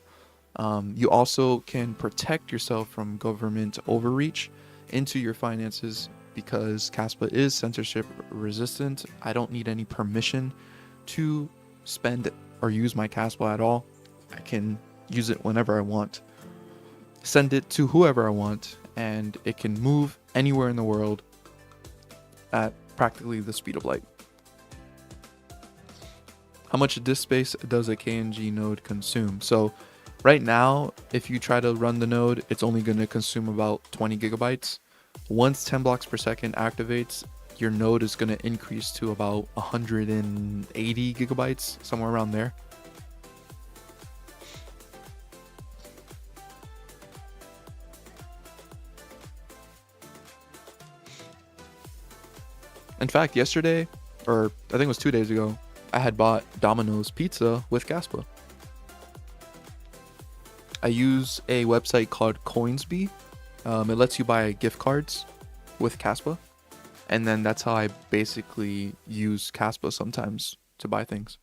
You also can protect yourself from government overreach into your finances because Kaspa is censorship resistant. I don't need any permission to spend or use my Kaspa at all. I can use it whenever I want, send it to whoever I want, and it can move anywhere in the world at practically the speed of light. How much disk space does a KNG node consume? So right now, if you try to run the node, it's only going to consume about 20 gigabytes. Once 10 blocks per second activates, your node is going to increase to about 180 gigabytes, somewhere around there. In fact, yesterday, or I think it was 2 days ago, I had bought Domino's pizza with Kaspa. I use a website called Coinsbee. It lets you buy gift cards with Kaspa. And then that's how I basically use Kaspa sometimes to buy things.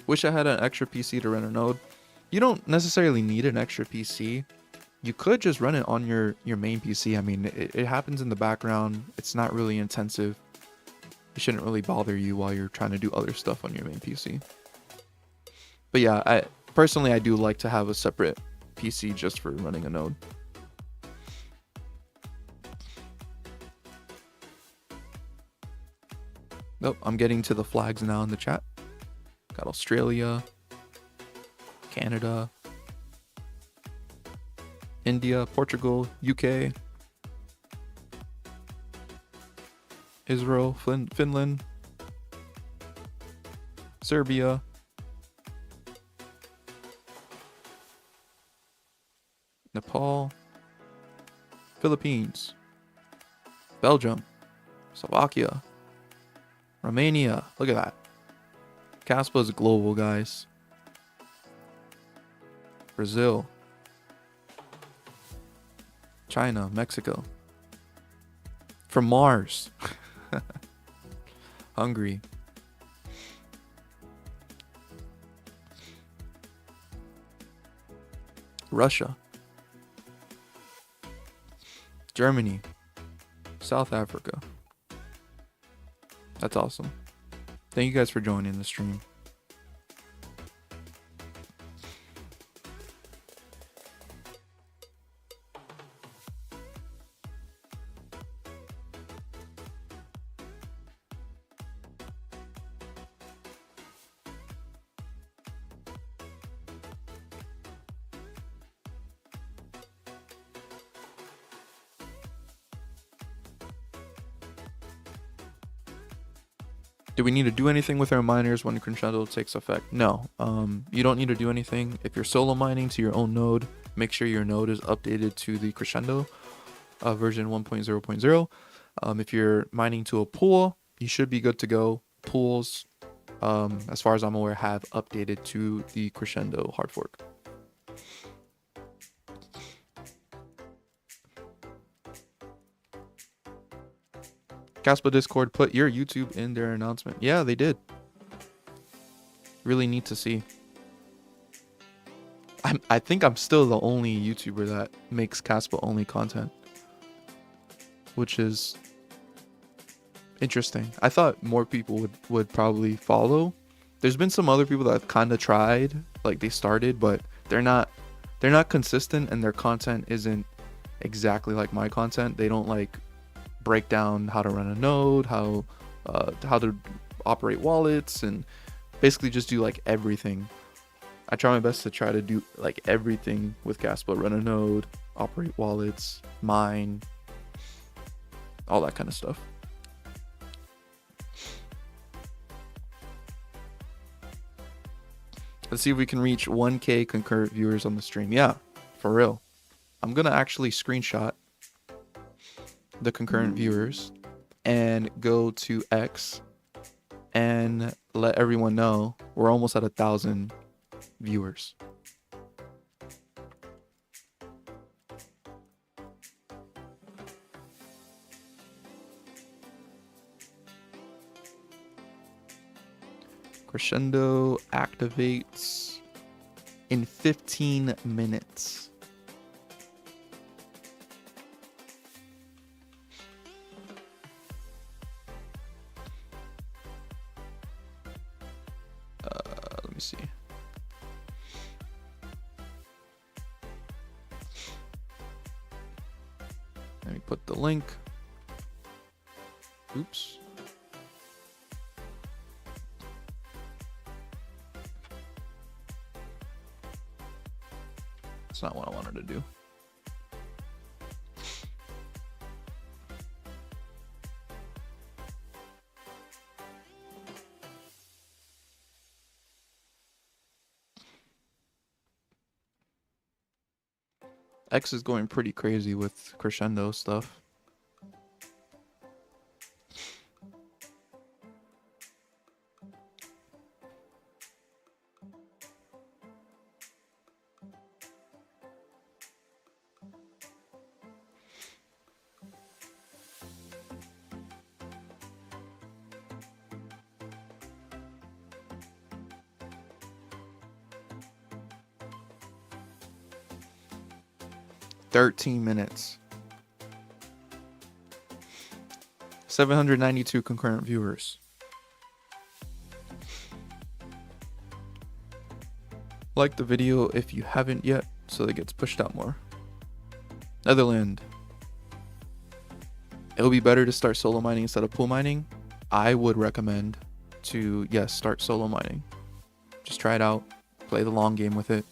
Wish I had an extra PC to run a node. You don't necessarily need an extra PC. You could just run it on your main PC. I mean, it happens in the background. It's not really intensive. It shouldn't really bother you while you're trying to do other stuff on your main PC. But yeah, I personally do like to have a separate PC just for running a node. Nope, I'm getting to the flags now in the chat. Got Australia, Canada, India, Portugal, UK, Israel, Finland, Serbia, Nepal, Philippines, Belgium, Slovakia, Romania. Look at that. Kaspa is global, guys. Brazil, China, Mexico. From Mars. Hungary. Russia. Germany. South Africa. That's awesome. Thank you guys for joining the stream. Do we need to do anything with our miners when Crescendo takes effect? No, you don't need to do anything. If you're solo mining to your own node, make sure your node is updated to the Crescendo version 1.0.0. If you're mining to a pool, you should be good to go. Pools, as far as I'm aware, have updated to the Crescendo hard fork. Kaspa Discord put your YouTube in their announcement. Yeah, they did. Really neat to see. I think I'm still the only YouTuber that makes Kaspa only content, which is interesting. I thought more people would probably follow. There's been some other people that kind of tried, like they started, but they're not consistent, and their content isn't exactly like my content. They don't like break down how to run a node, how to operate wallets, and basically just do like everything. I try my best to try to do like everything with Kaspa. Run a node, operate wallets, mine, all that kind of stuff. Let's see if we can reach 1K concurrent viewers on the stream. Yeah, for real. I'm gonna actually screenshot the concurrent viewers and go to X and let everyone know we're almost at 1,000 viewers. Crescendo activates in 15 minutes. Let me see. Let me put the link. Oops. That's not what I wanted to do. X is going pretty crazy with Crescendo stuff. "13 minutes. 792 concurrent viewers. Like the video if you haven't yet, so it gets pushed out more. Netherland. It'll be better to start solo mining instead of pool mining. I would recommend to, yes, start solo mining. Just try it out. Play the long game with it.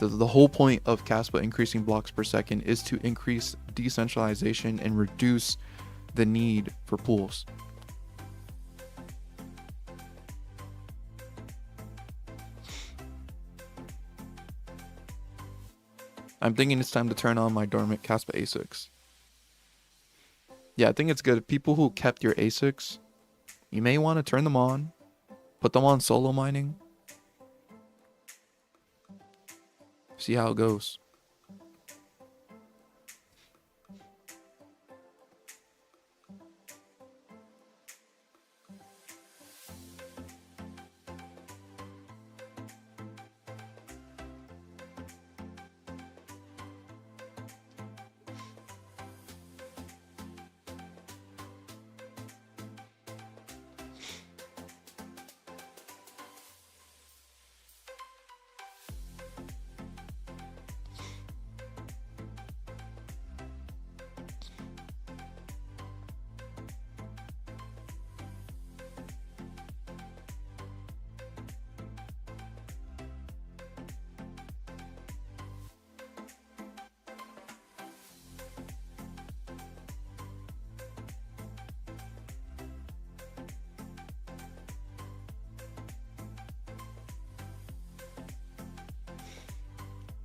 The whole point of Kaspa increasing blocks per second is to increase decentralization and reduce the need for pools. I'm thinking it's time to turn on my dormant Kaspa ASICs. Yeah, I think it's good. People who kept your ASICs, you may want to turn them on, put them on solo mining, see how it goes.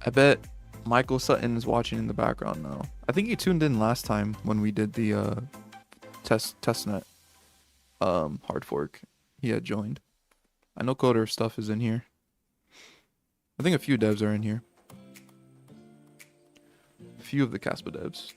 I bet Michael Sutton is watching in the background now. I think he tuned in last time when we did the testnet hard fork. He had joined. I know Coder stuff is in here. I think a few devs are in here. A few of the Kaspa devs.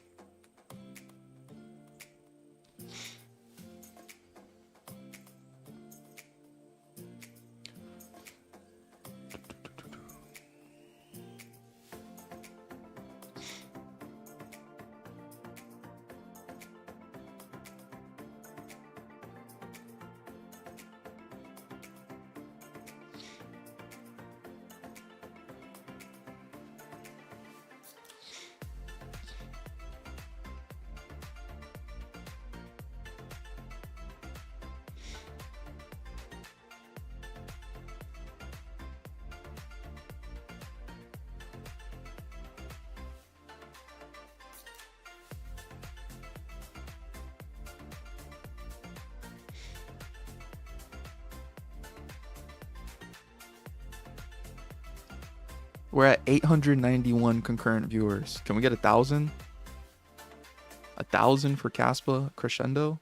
We're at 891 concurrent viewers. Can we get 1,000? 1,000 for Kaspa Crescendo?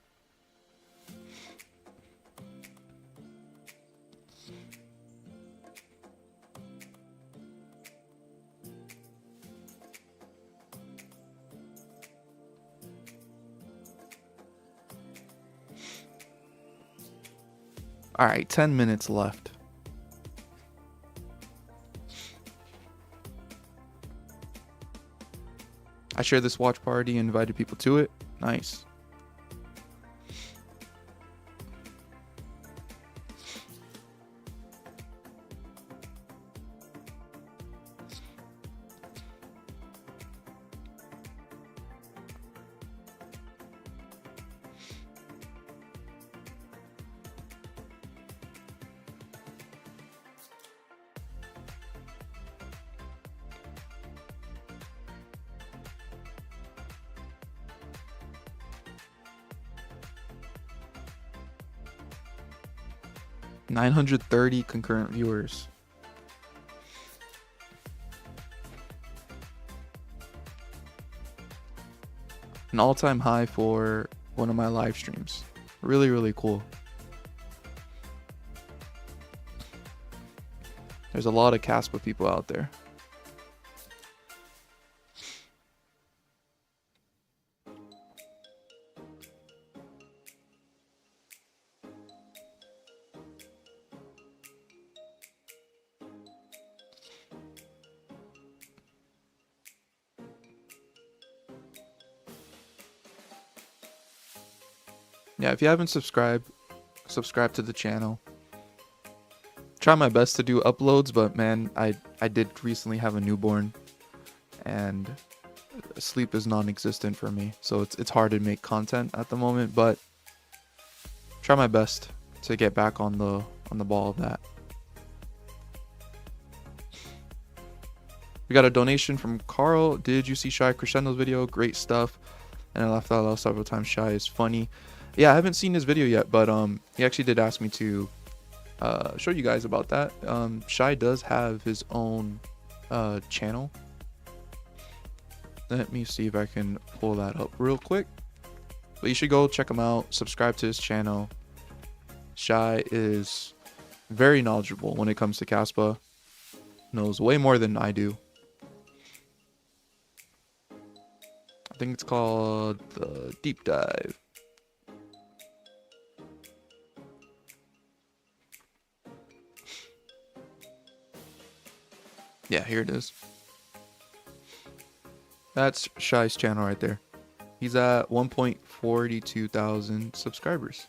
All right, 10 minutes left. I shared this watch party and invited people to it. Nice. $930 concurrent viewers. An all-time high for one of my live streams. Really, really cool. There's a lot of Kaspa people out there. Yeah, if you haven't subscribed, subscribe to the channel. Try my best to do uploads, but man, I did recently have a newborn and sleep is non-existent for me, so it's hard to make content at the moment, but try my best to get back on the ball of that. We got a donation from Carl. Did you see Shy Crescendo's video? Great stuff. And I laughed out loud several times. Shy is funny. Yeah, I haven't seen his video yet, but he actually did ask me to show you guys about that. Shy does have his own channel. Let me see if I can pull that up real quick. But you should go check him out. Subscribe to his channel. Shy is very knowledgeable when it comes to Kaspa. Knows way more than I do. I think it's called the Deep Dive. Yeah, here it is. That's Shy's channel right there. He's at 1.42 thousand subscribers.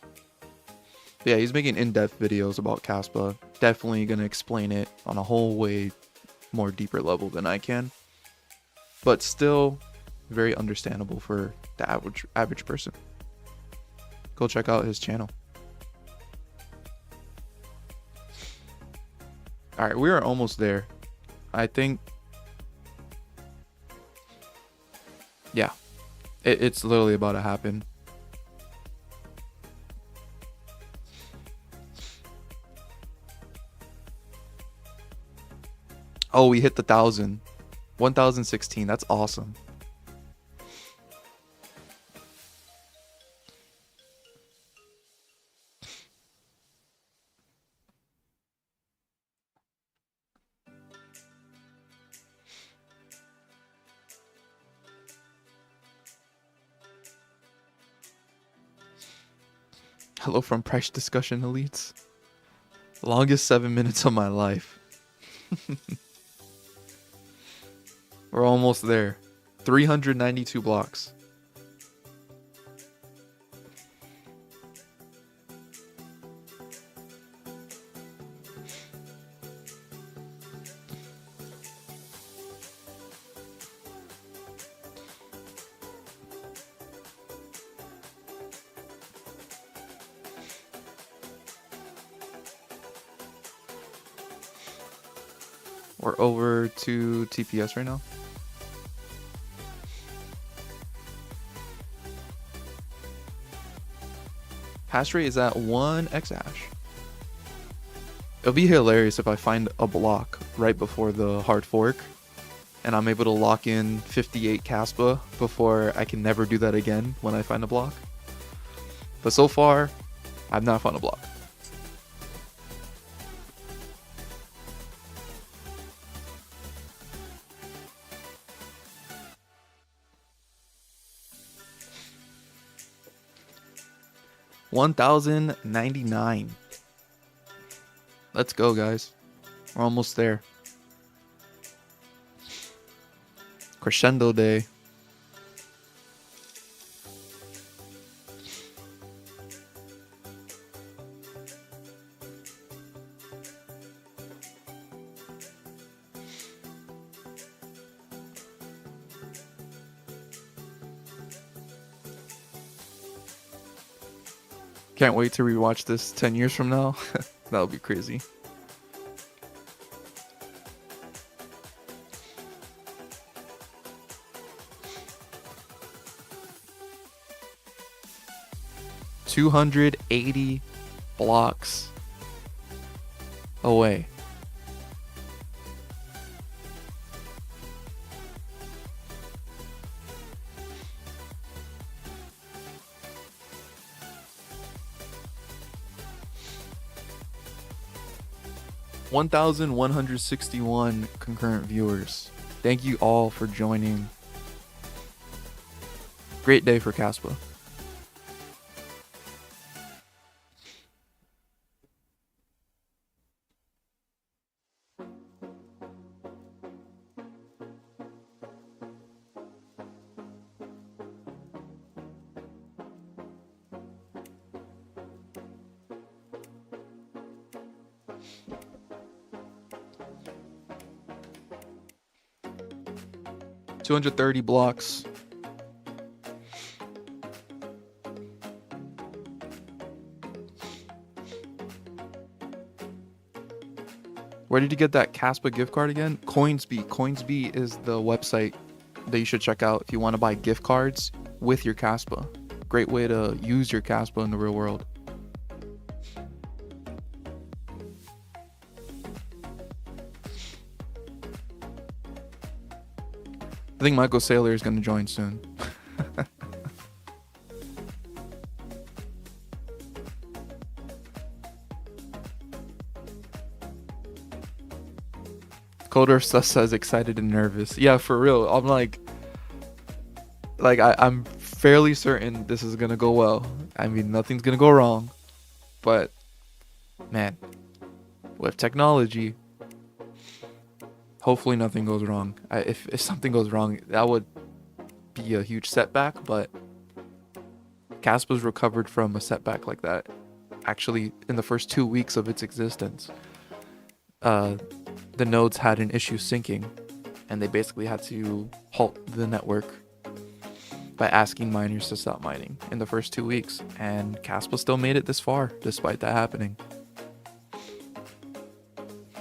But yeah, he's making in-depth videos about Kaspa. Definitely gonna explain it on a whole way more deeper level than I can. But still very understandable for the average person. Go check out his channel. Alright, we are almost there. I think, yeah, it's literally about to happen. Oh, we hit the 1,000. 1,016. That's awesome. Hello from Price Discussion Elites. Longest 7 minutes of my life. We're almost there. 392 blocks. We're over to TPS right now. Hash rate is at 1 exahash. It'll be hilarious if I find a block right before the hard fork and I'm able to lock in 58 Kaspa before I can never do that again when I find a block. But so far, I've not found a block. $1,099. Let's go, guys. We're almost there. Crescendo day. Can't wait to rewatch this 10 years from now. That would be crazy. $280 blocks away. $1,161 concurrent viewers. Thank you all for joining. Great day for Kaspa. $230 blocks. Where did you get that Kaspa gift card again? Coinsbee. Coinsbee is the website that you should check out if you want to buy gift cards with your Kaspa. Great way to use your Kaspa in the real world. I think Michael Saylor is going to join soon. Coder says excited and nervous. Yeah, for real. I'm I'm fairly certain this is going to go well. I mean, nothing's going to go wrong. But, man, with technology, hopefully nothing goes wrong. If something goes wrong, that would be a huge setback, but Kaspa's recovered from a setback like that. Actually, in the first 2 weeks of its existence, the nodes had an issue syncing, and they basically had to halt the network by asking miners to stop mining in the first 2 weeks, and Kaspa still made it this far despite that happening.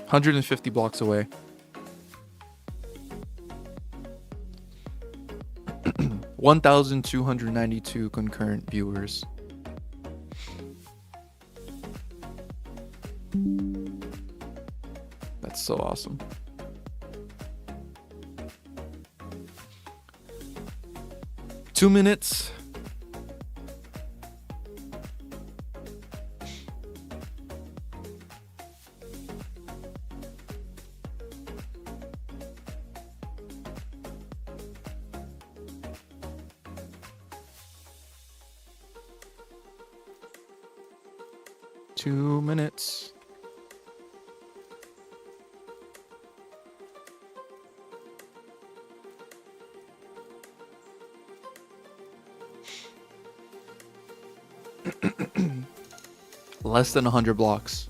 150 blocks away. $1,292 concurrent viewers. That's so awesome. Two minutes. Two minutes. Less than 100 blocks.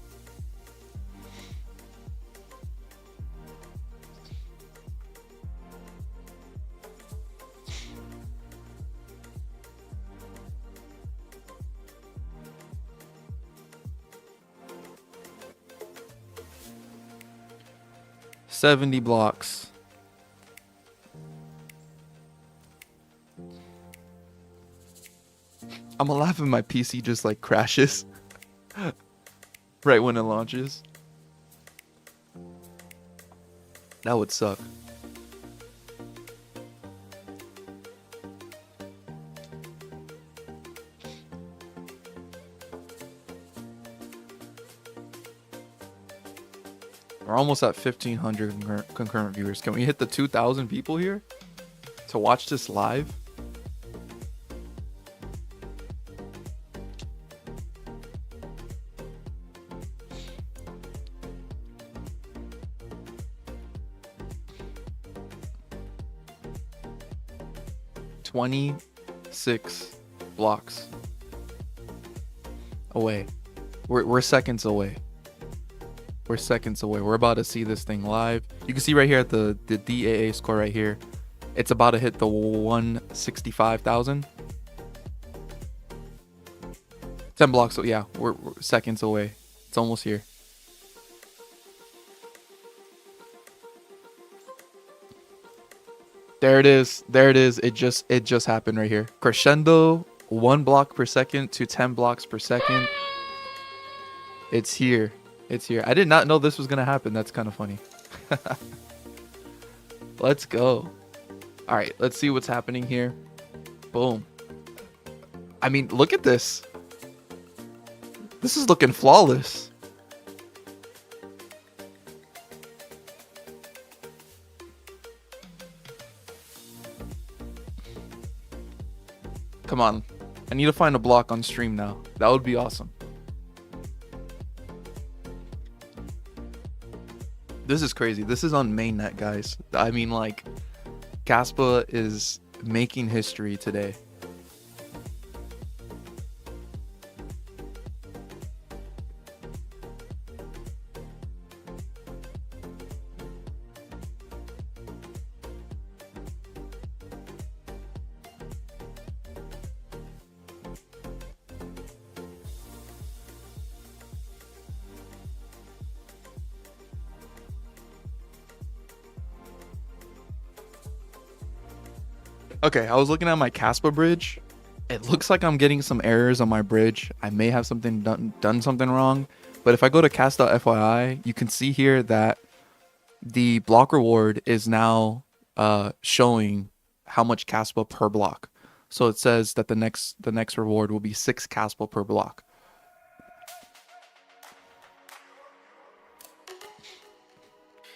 $70 blocks. I'm laughing, my PC just like crashes right when it launches. That would suck. We're almost at 1,500 concurrent viewers. Can we hit the 2,000 people here to watch this live? $26 blocks away. We're seconds away. We're seconds away. We're about to see this thing live. You can see right here at the DAA score right here. It's about to hit the 165,000. 10 blocks. So yeah, we're seconds away. It's almost here. There it is. There it is. It just happened right here. Crescendo, 1 block per second to 10 blocks per second. It's here. It's here. I did not know this was going to happen. That's kind of funny. Let's go. All right, let's see what's happening here. Boom. I mean, look at this. This is looking flawless. Come on. I need to find a block on stream now. That would be awesome. This is crazy. This is on mainnet, guys. I mean, like, Kaspa is making history today. Okay, I was looking at my Kaspa bridge. It looks like I'm getting some errors on my bridge. I may have done something wrong. But if I go to cast.fyi, you can see here that the block reward is now showing how much Kaspa per block. So it says that the next reward will be 6 Kaspa per block.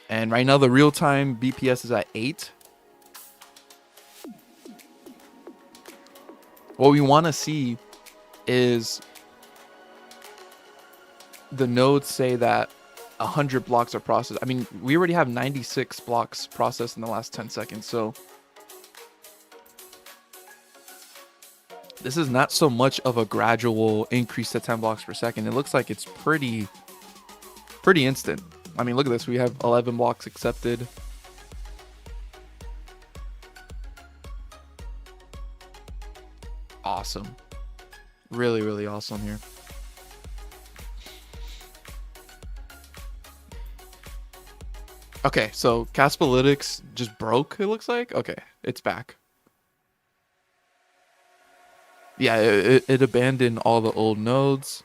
And right now the real-time BPS is at 8. What we want to see is the nodes say that 100 blocks are processed. I mean, we already have 96 blocks processed in the last 10 seconds. So this is not so much of a gradual increase to 10 blocks per second. It looks like it's pretty instant. I mean, look at this. We have 11 blocks accepted. Awesome. Really, really awesome here. Okay, so Kaspalytics just broke, it looks like. Okay, it's back. Yeah, it abandoned all the old nodes.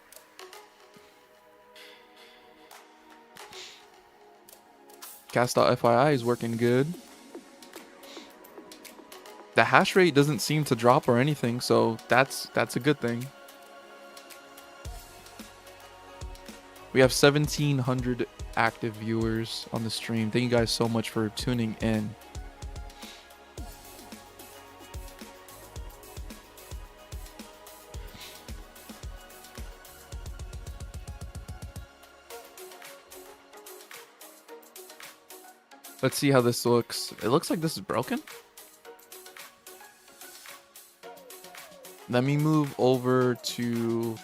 Cast.fyi is working good. The hash rate doesn't seem to drop or anything, so that's a good thing. We have 1,700 active viewers on the stream. Thank you guys so much for tuning in. Let's see how this looks. It looks like this is broken. Let me move over to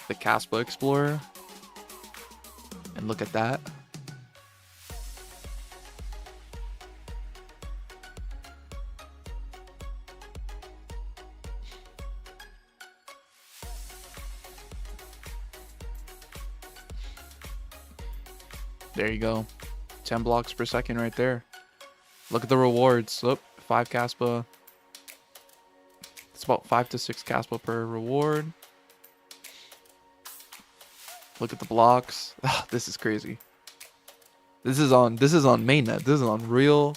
the Kaspa Explorer and look at that. There you go. 10 blocks per second right there. Look at the rewards. Oh, 5 Kaspa. It's about 5 to 6 Kaspa per reward. Look at the blocks. This is crazy. This is on mainnet. This is on real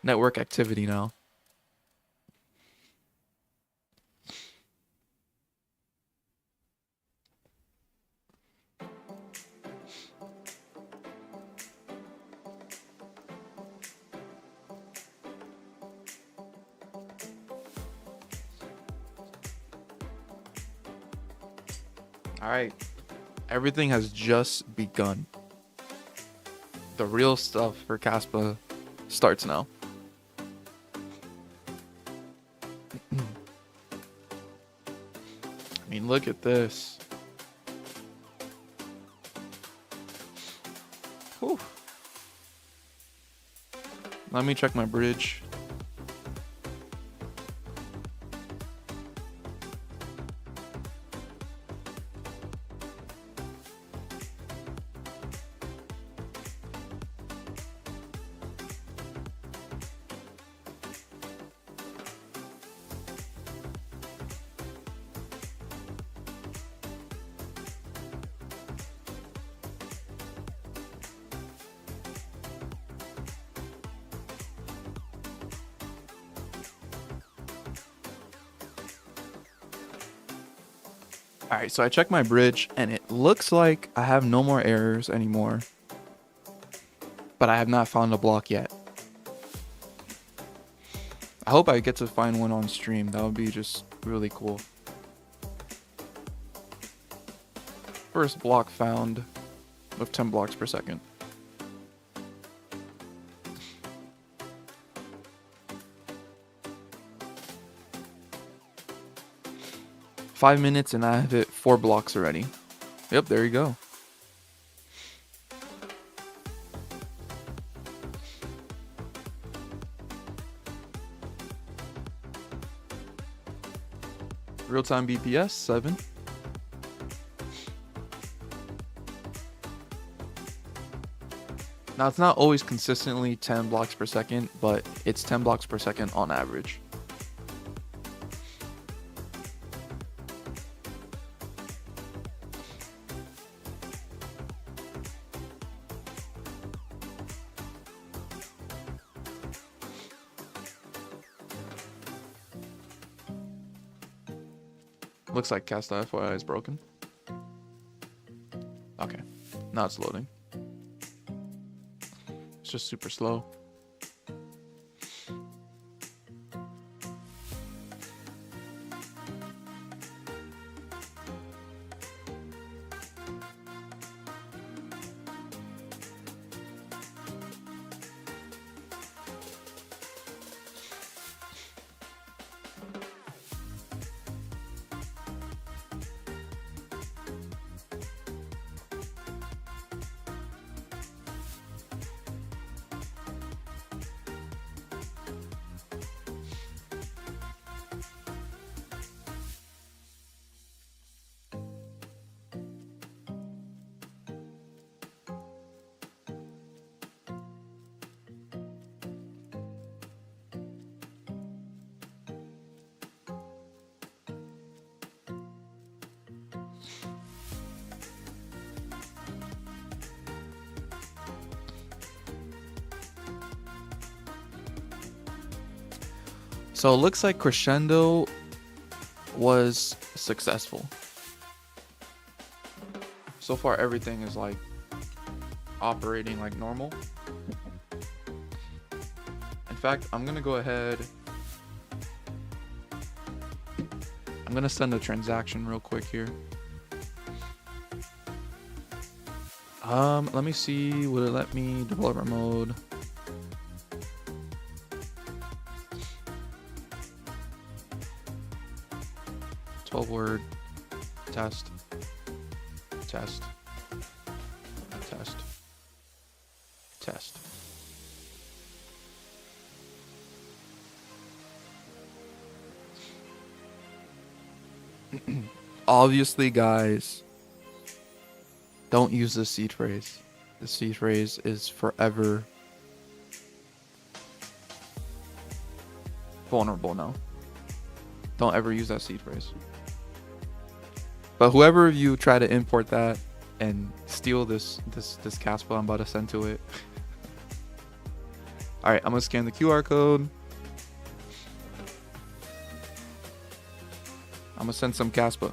network activity now. All right. Everything has just begun. The real stuff for Kaspa starts now. I mean, look at this. Whew. Let me check my bridge. All right, so I checked my bridge and it looks like I have no more errors anymore, but I have not found a block yet. I hope I get to find one on stream. That would be just really cool. First block found with 10 blocks per second. Five minutes and I have hit 4 blocks already. Yep, there you go. Real-time BPS 7. Now it's not always consistently 10 blocks per second, but it's 10 blocks per second on average. Looks like Casta FYI is broken. Okay, now it's loading. It's just super slow. So it looks like Crescendo was successful. So far everything is like operating like normal. In fact, I'm gonna go ahead. I'm gonna send a transaction real quick here. Let me see, would it let me developer mode? Word test test test test. Obviously, guys, don't use the seed phrase. The seed phrase is forever vulnerable now. Don't ever use that seed phrase. But whoever of you try to import that and steal this Kaspa I'm about to send to it, All right, I'm gonna scan the QR code. I'm gonna send some Kaspa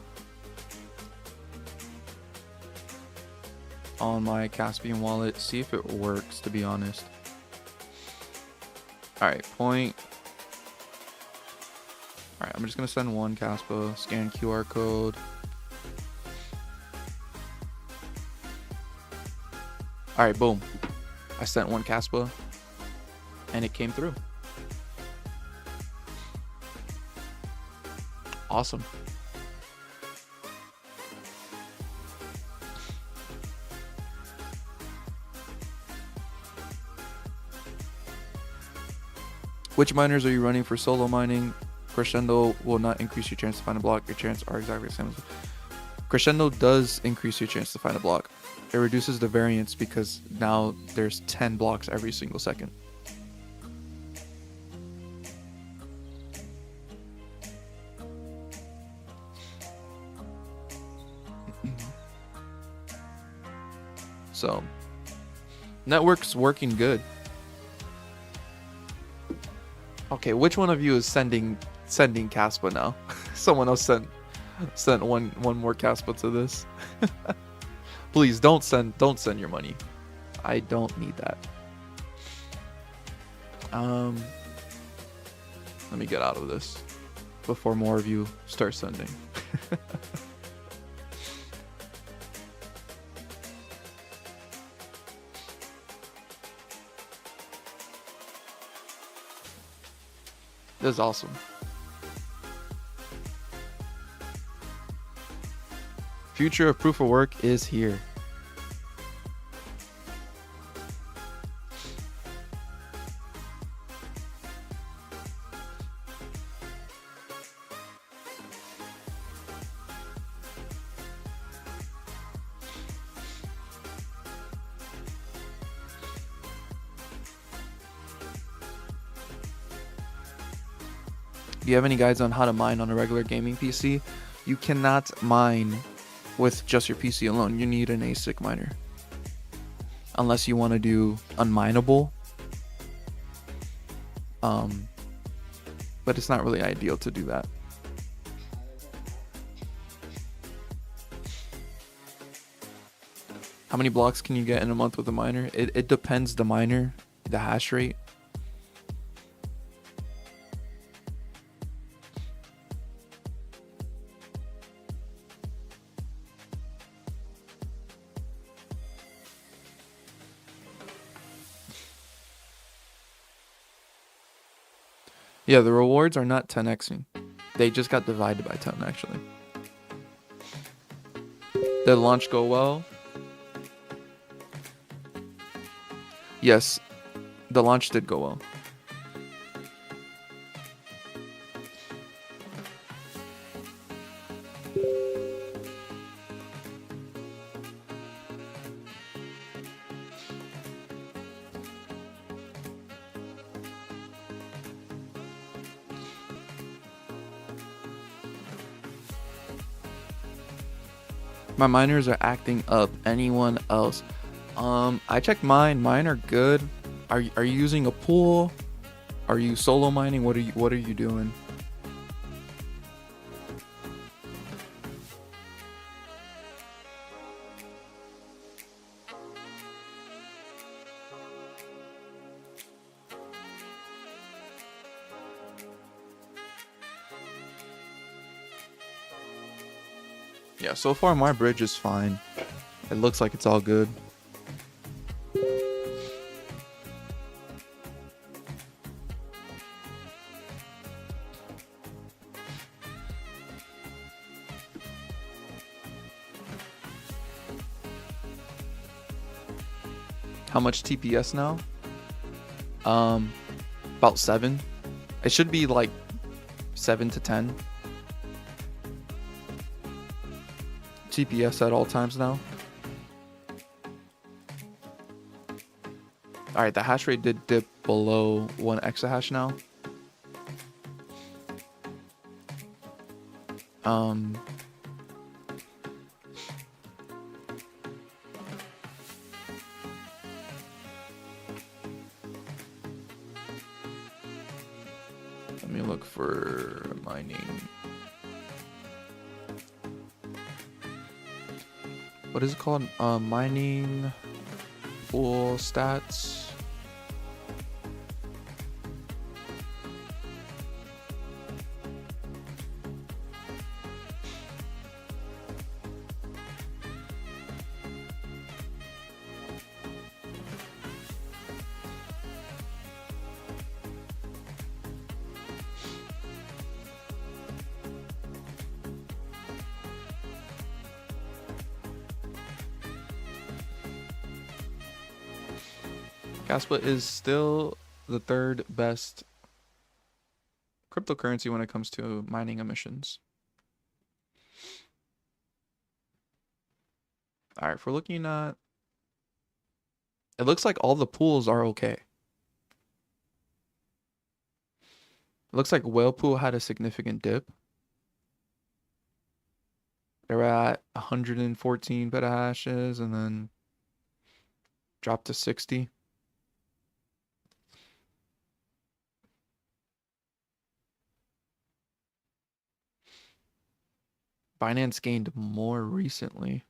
on my Caspian wallet. See if it works, to be honest. All right, point. All right, I'm just gonna send one Kaspa, scan QR code. All right, boom. I sent one Kaspa and it came through. Awesome. Which miners are you running for solo mining? Crescendo will not increase your chance to find a block. Your chances are exactly the same as... Crescendo does increase your chance to find a block. It reduces the variance because now there's 10 blocks every single second. So, network's working good. Okay, which one of you is sending Kaspa now? Someone else sent one more Kaspa to this. Please don't send your money. I don't need that. Let me get out of this before more of you start sending. This is awesome. Future of proof of work is here. Do you have any guides on how to mine on a regular gaming PC? You cannot mine with just your PC alone. You need an ASIC miner. Unless you want to do unmineable. But it's not really ideal to do that. How many blocks can you get in a month with a miner? It depends the miner, the hash rate. Yeah, the rewards are not 10xing. They just got divided by 10, actually. Did the launch go well? Yes, the launch did go well. My miners are acting up. Anyone else? I checked mine. Mine are good. Are you using a pool? Are you solo mining? What are you doing? Yeah, so far my bridge is fine. It looks like it's all good. How much TPS now? About 7. It should be like 7 to 10. TPS at all times now. Alright, the hash rate did dip below 1 exahash now. me look for mining. What is it called? Mining pool stats. Kaspa is still the third best cryptocurrency when it comes to mining emissions. All right, if we're looking at, it looks like all the pools are okay. It looks like whale pool had a significant dip. They were at 114 petahashes and then dropped to 60. Binance gained more recently.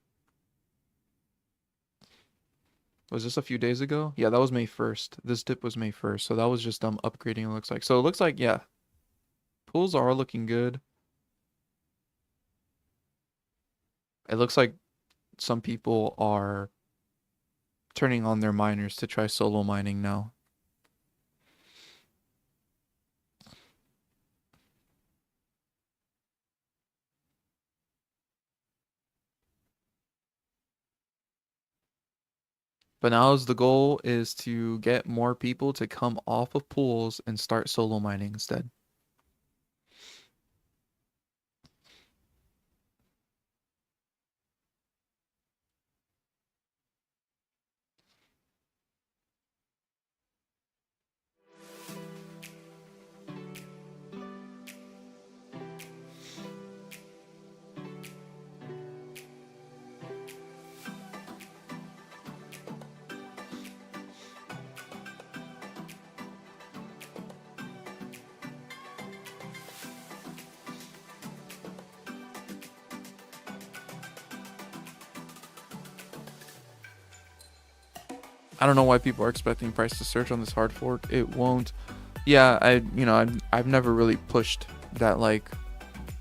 Was this a few days ago? Yeah, that was May 1st. This dip was May 1st. So that was just upgrading, it looks like. So it looks like, yeah, pools are looking good. It looks like some people are turning on their miners to try solo mining now. But now's the goal is to get more people to come off of pools and start solo mining instead. I don't know why people are expecting price to surge on this hard fork. It won't. Yeah, I've never really pushed that, like,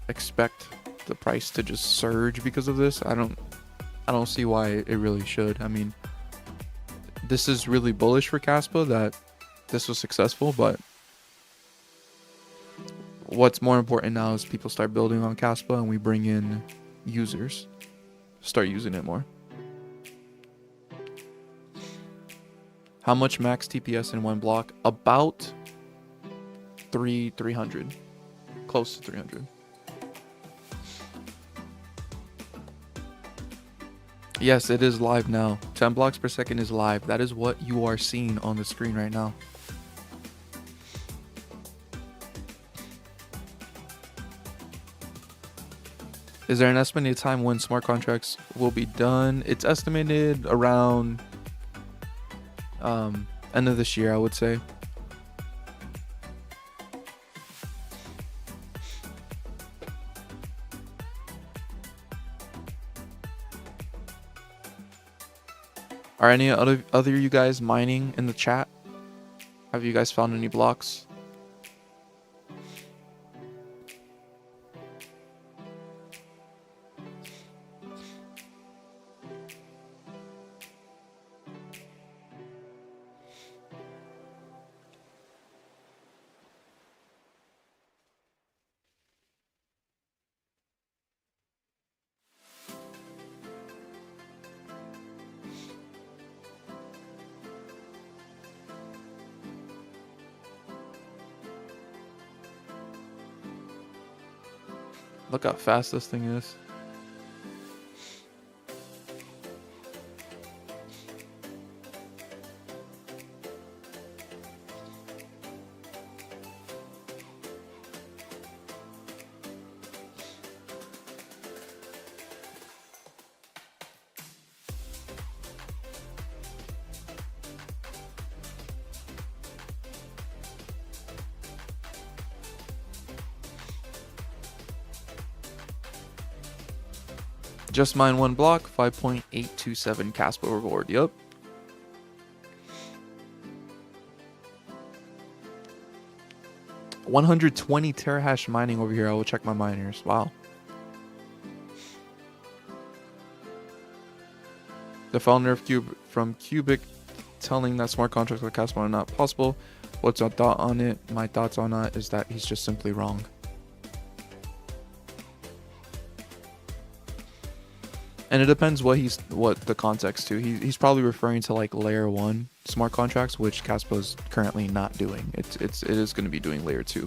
expect the price to just surge because of this. I don't see why it really should. I mean, this is really bullish for Kaspa that this was successful, but what's more important now is people start building on Kaspa and we bring in users, start using it more. How much max TPS in one block? About 300. Close to 300. Yes, it is live now. 10 blocks per second is live. That is what you are seeing on the screen right now. Is there an estimated time when smart contracts will be done? It's estimated around end of this year, I would say. Are any other you guys mining in the chat? Have you guys found any blocks? Look how fast this thing is. Just mine one block, 5.827 Kaspa reward. Yep. $120 terahash mining over here. I will check my miners. Wow. The founder of from Cubic telling that smart contracts like Kaspa are not possible. What's your thought on it? My thoughts on that is that he's just simply wrong. And it depends what the context to. He's probably referring to like layer 1 smart contracts, which Kaspa is currently not doing. It is going to be doing layer 2.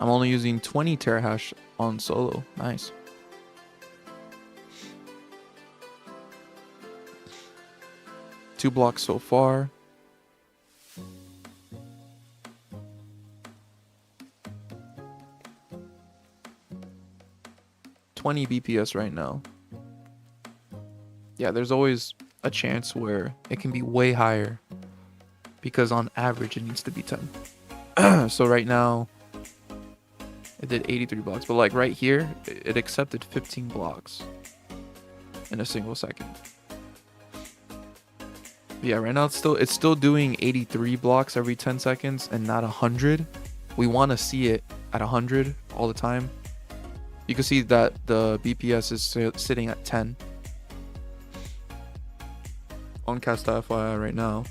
I'm only using 20 terahash on solo. Nice. Two blocks so far. $20 BPS right now. Yeah, there's always a chance where it can be way higher because on average it needs to be 10. So right now it did 83 blocks, but like right here, it accepted 15 blocks in a single second. Yeah, right now it's still doing 83 blocks every 10 seconds and not 100. We want to see it at 100 all the time. You can see that the BPS is sitting at 10 on Kaspa FYI right now.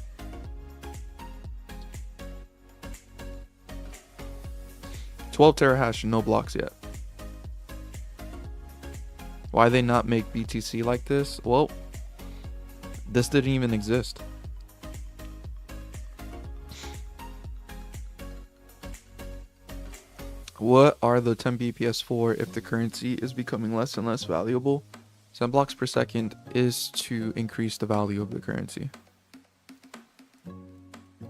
$12 terahash, no blocks yet. Why they not make BTC like this? Well, this didn't even exist. What are the 10 BPS for if the currency is becoming less and less valuable? 10 blocks per second is to increase the value of the currency.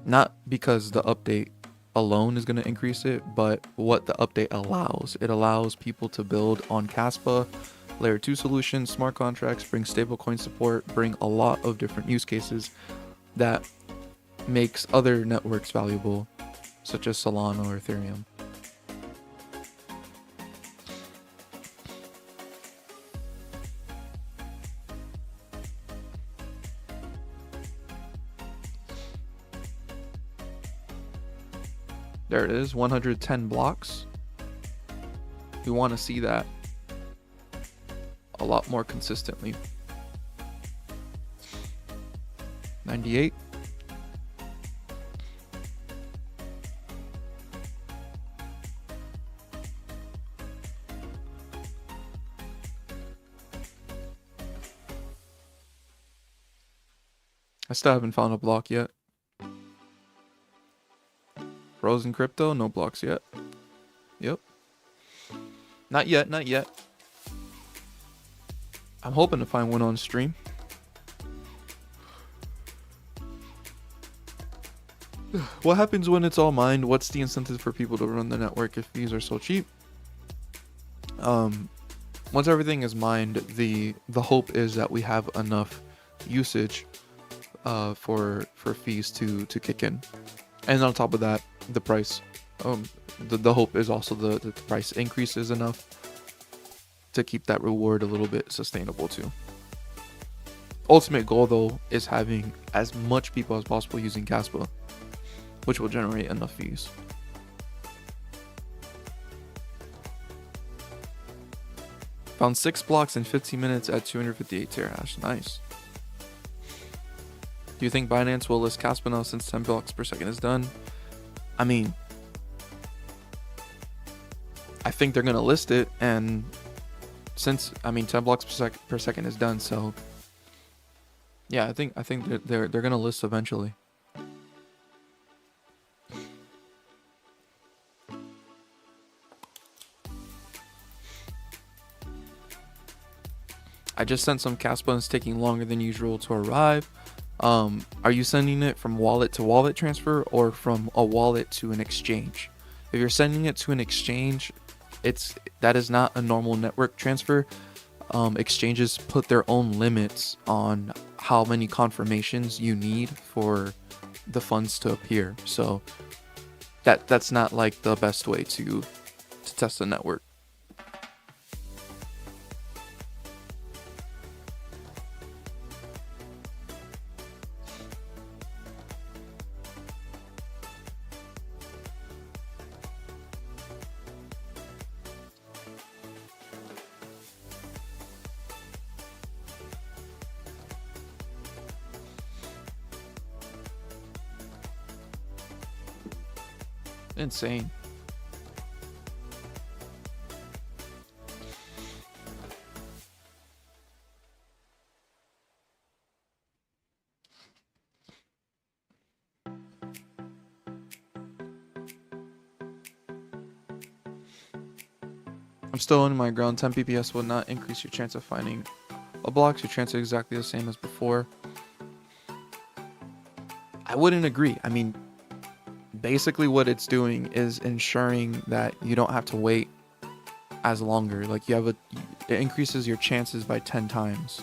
Not because the update alone is going to increase it, but what the update allows. It allows people to build on Kaspa, layer 2 solutions, smart contracts, bring stablecoin support, bring a lot of different use cases that makes other networks valuable, such as Solana or Ethereum. There it is, 110 blocks. We want to see that a lot more consistently. 98. I still haven't found a block yet. Frozen crypto, no blocks yet. Yep. Not yet, not yet. I'm hoping to find one on stream. What happens when it's all mined? What's the incentive for people to run the network if fees are so cheap? Once everything is mined, the hope is that we have enough usage for fees to kick in. And on top of that, the price, the hope is also the price increases enough to keep that reward a little bit sustainable too. Ultimate goal though is having as much people as possible using Kaspa, which will generate enough fees. Found 6 blocks in 15 minutes at 258 terahash. Nice. Do you think Binance will list Kaspa now since 10 blocks per second is done? I mean, I think they're gonna list it, and since 10 blocks per second is done, so yeah, I think they're gonna list eventually. I just sent some Kaspa and it's taking longer than usual to arrive. Are you sending it from wallet to wallet transfer or from a wallet to an exchange? If you're sending it to an exchange, that is not a normal network transfer. Exchanges put their own limits on how many confirmations you need for the funds to appear. So that's not like the best way to test the network. Insane. I'm still in my ground. 10 PPS will not increase your chance of finding a block. Your chance is exactly the same as before. I wouldn't agree. I mean, basically what it's doing is ensuring that you don't have to wait as longer. Like it increases your chances by 10 times,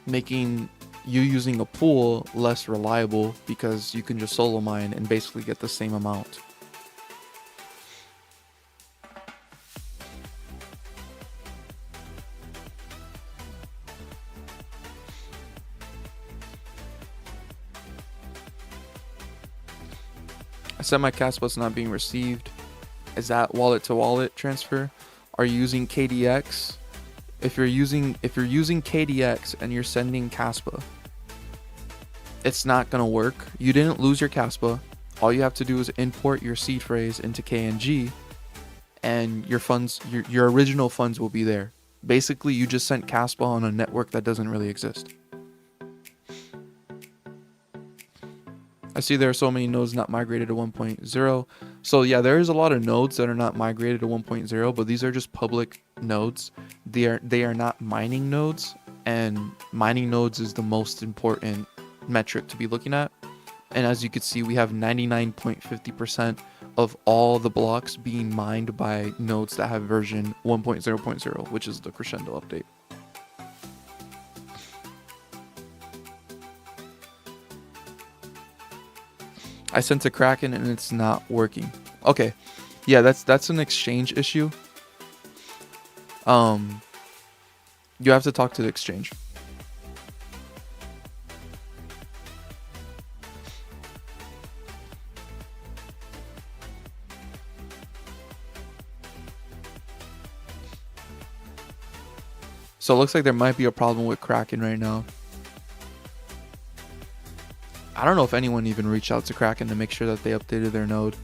making you using a pool less reliable because you can just solo mine and basically get the same amount. I said my Kaspa's not being received. Is that wallet to wallet transfer? Are you using KDX? If you're using KDX and you're sending Kaspa, it's not gonna work. You didn't lose your Kaspa. All you have to do is import your seed phrase into KNG, and your funds, your original funds will be there. Basically, you just sent Kaspa on a network that doesn't really exist. I see there are so many nodes not migrated to 1.0. So yeah, there is a lot of nodes that are not migrated to 1.0, but these are just public nodes. They are not mining nodes, and mining nodes is the most important metric to be looking at. And as you can see, we have 99.50% of all the blocks being mined by nodes that have version 1.0.0, which is the Crescendo update. I sent to Kraken and it's not working. Okay, yeah, that's an exchange issue. You have to talk to the exchange. So it looks like there might be a problem with Kraken right now. I don't know if anyone even reached out to Kraken to make sure that they updated their node.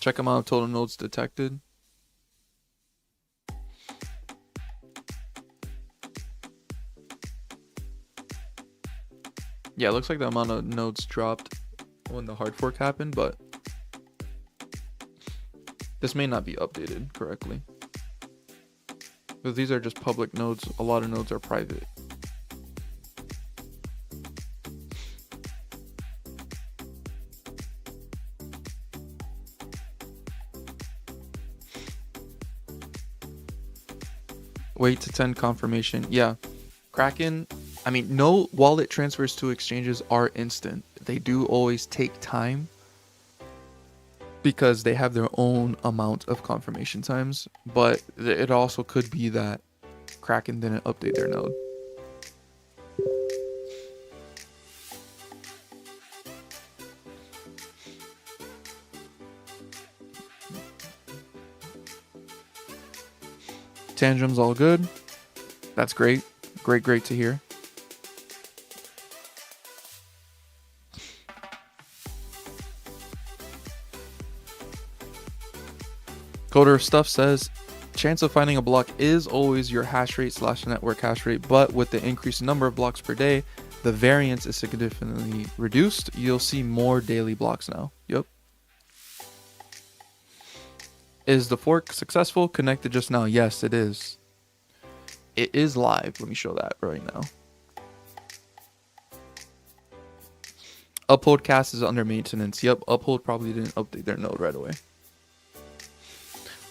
Check amount of total nodes detected. Yeah, it looks like the amount of nodes dropped when the hard fork happened, but this may not be updated correctly. Because these are just public nodes. A lot of nodes are private. Wait to 10 confirmation. Yeah. Kraken, I mean, no wallet transfers to exchanges are instant. They do always take time, because they have their own amount of confirmation times, but it also could be that Kraken didn't update their node. Tangent's all good. That's great. Great to hear. Coder Stuff says, chance of finding a block is always your hash rate / network hash rate, but with the increased number of blocks per day, the variance is significantly reduced. You'll see more daily blocks now. Yep. Is the fork successful? Connected just now? Yes, it is. It is live. Let me show that right now. Uphold cast is under maintenance. Yep, Uphold probably didn't update their node right away.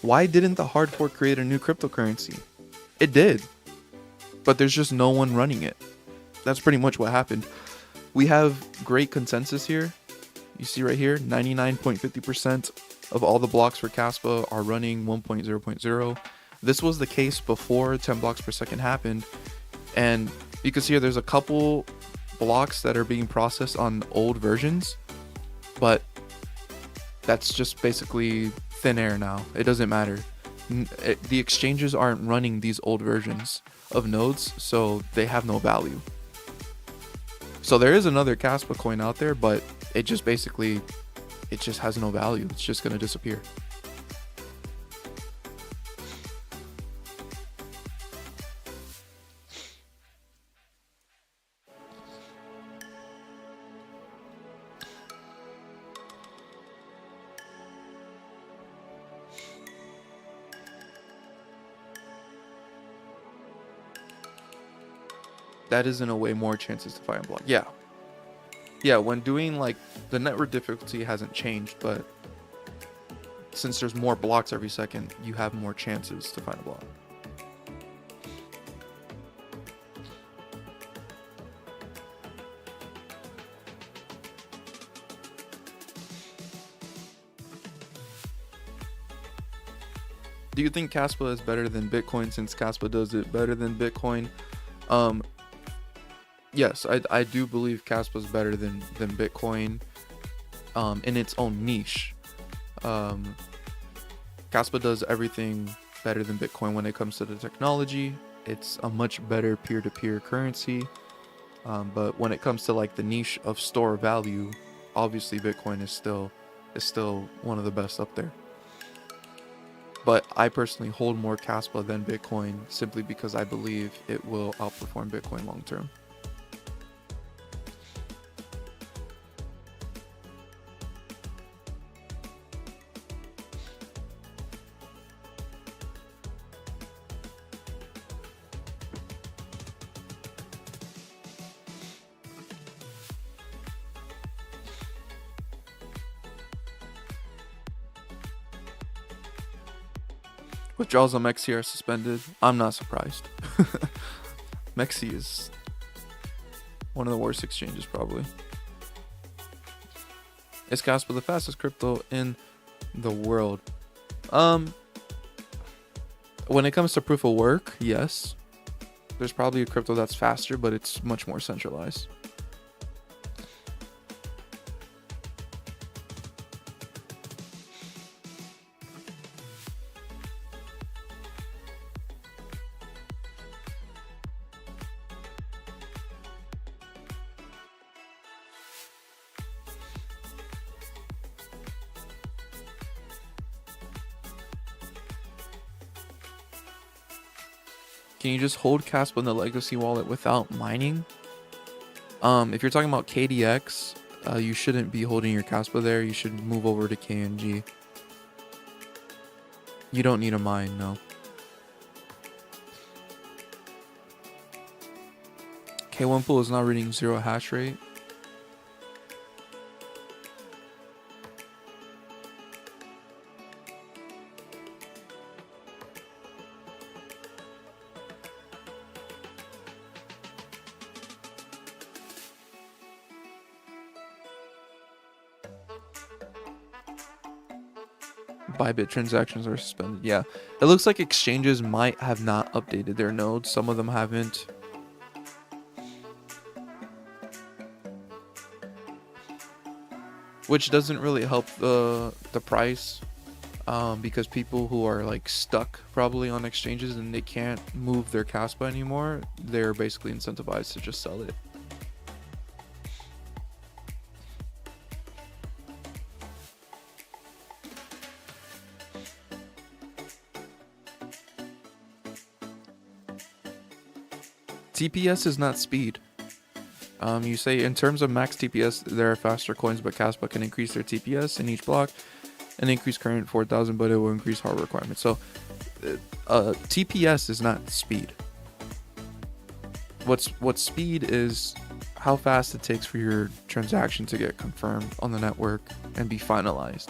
Why didn't the hard fork create a new cryptocurrency? It did, but there's just no one running it. That's pretty much what happened. We have great consensus here. You see right here, 99.50% of all the blocks for Kaspa are running 1.0.0. This was the case before 10 blocks per second happened. And you can see here there's a couple blocks that are being processed on old versions, but that's just basically thin air now. It doesn't matter. The exchanges aren't running these old versions of nodes, so they have no value. So there is another Kaspa coin out there, but it just basically, it just has no value. It's just going to disappear. That is in a way more chances to find a block. Yeah. Yeah, when doing like the network difficulty hasn't changed, but since there's more blocks every second, you have more chances to find a block. Do you think Kaspa is better than Bitcoin since Kaspa does it better than Bitcoin? Yes, I do believe Kaspa is better than Bitcoin in its own niche. Kaspa does everything better than Bitcoin when it comes to the technology. It's a much better peer-to-peer currency. But when it comes to like the niche of store value, obviously Bitcoin is still one of the best up there. But I personally hold more Kaspa than Bitcoin simply because I believe it will outperform Bitcoin long term. Withdrawals on Mexi are suspended. I'm not surprised. Mexi is one of the worst exchanges probably. Is Kaspa the fastest crypto in the world? When it comes to proof of work, yes. There's probably a crypto that's faster, but it's much more centralized. Can you just hold Kaspa in the legacy wallet without mining? If you're talking about KDX, you shouldn't be holding your Kaspa there. You should move over to KNG. You don't need a mine, no. K1 pool is not reading 0 hash rate. Bybit transactions are suspended. Yeah, it looks like exchanges might have not updated their nodes. Some of them haven't. Which doesn't really help the price, because people who are like stuck probably on exchanges and they can't move their Kaspa anymore, they're basically incentivized to just sell it. TPS is not speed. You say in terms of max TPS, there are faster coins, but Kaspa can increase their TPS in each block and increase current 4,000, but it will increase hard requirements. So TPS is not speed. What's speed is how fast it takes for your transaction to get confirmed on the network and be finalized.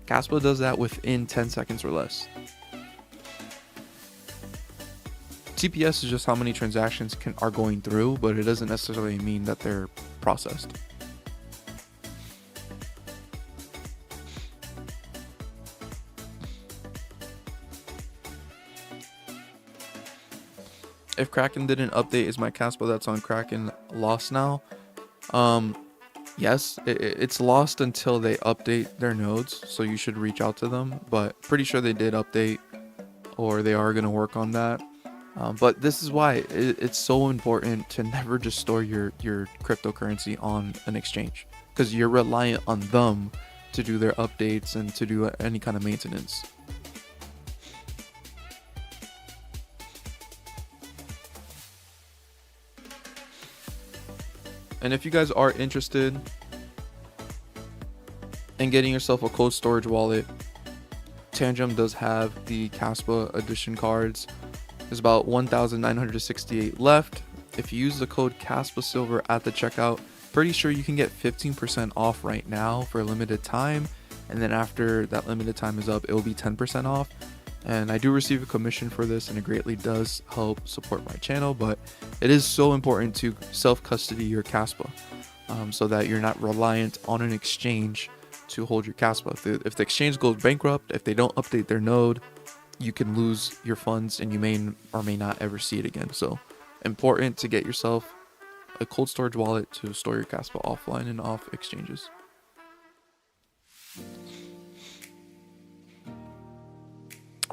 Kaspa does that within 10 seconds or less. TPS is just how many transactions are going through, but it doesn't necessarily mean that they're processed. If Kraken didn't update, is my Kaspa that's on Kraken lost now? Yes, it's lost until they update their nodes, so you should reach out to them, but pretty sure they did update, or they are going to work on that. But this is why it's so important to never just store your cryptocurrency on an exchange, because you're reliant on them to do their updates and to do any kind of maintenance. And if you guys are interested in getting yourself a cold storage wallet, Tangem does have the Kaspa edition cards. There's about 1,968 left. If you use the code Kaspa Silver at the checkout, pretty sure you can get 15% off right now for a limited time. And then after that limited time is up, it will be 10% off. And I do receive a commission for this, and it greatly does help support my channel, but it is so important to self-custody your Kaspa, so that you're not reliant on an exchange to hold your Kaspa. If the exchange goes bankrupt, if they don't update their node, you can lose your funds and you may or may not ever see it again. So important to get yourself a cold storage wallet to store your Kaspa offline and off exchanges.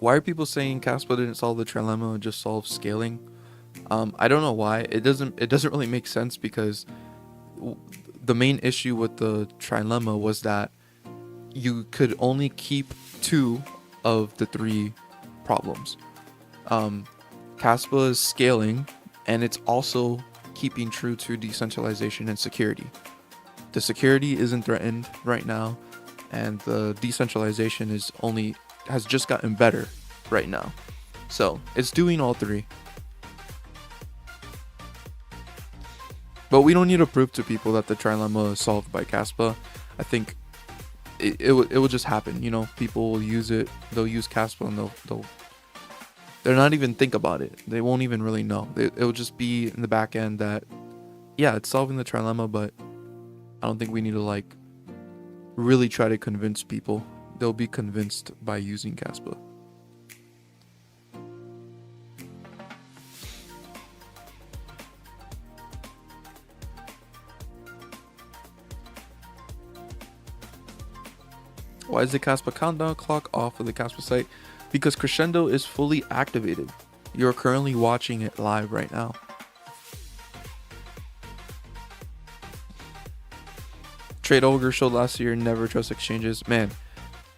Why are people saying Kaspa didn't solve the trilemma, just solve scaling? I don't know why. It doesn't really make sense, because the main issue with the trilemma was that you could only keep 2 of the 3 problems. Kaspa is scaling, and it's also keeping true to decentralization and security. The security isn't threatened right now, and the decentralization has just gotten better right now. So it's doing all 3. But we don't need to prove to people that the trilemma is solved by Kaspa. I think it will just happen. You know, people will use it. They'll use Kaspa and they'll not even think about it. They won't even really know. It will just be in the back end that, yeah, it's solving the trilemma, but I don't think we need to really try to convince people. They'll be convinced by using Kaspa. Why is the Kaspa countdown clock off of the Kaspa site? Because Crescendo is fully activated. You're currently watching it live right now. Trade Ogre showed last year, never trust exchanges. Man,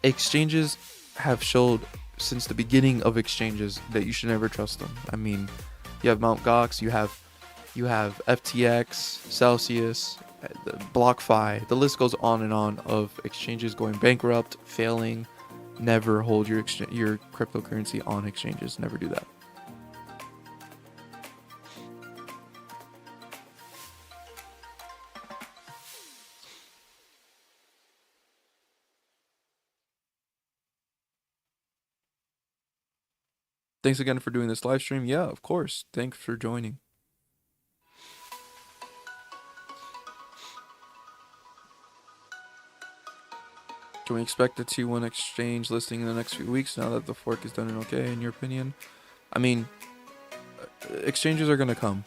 exchanges have showed since the beginning of exchanges that you should never trust them. I mean, you have Mt. Gox, you have FTX, Celsius, BlockFi. The list goes on and on of exchanges going bankrupt, failing. Never hold your cryptocurrency on exchanges. Never do that. Thanks again for doing this live stream. Yeah, of course. Thanks for joining. Can we expect a T1 exchange listing in the next few weeks now that the fork is done and okay, in your opinion? I mean, exchanges are going to come.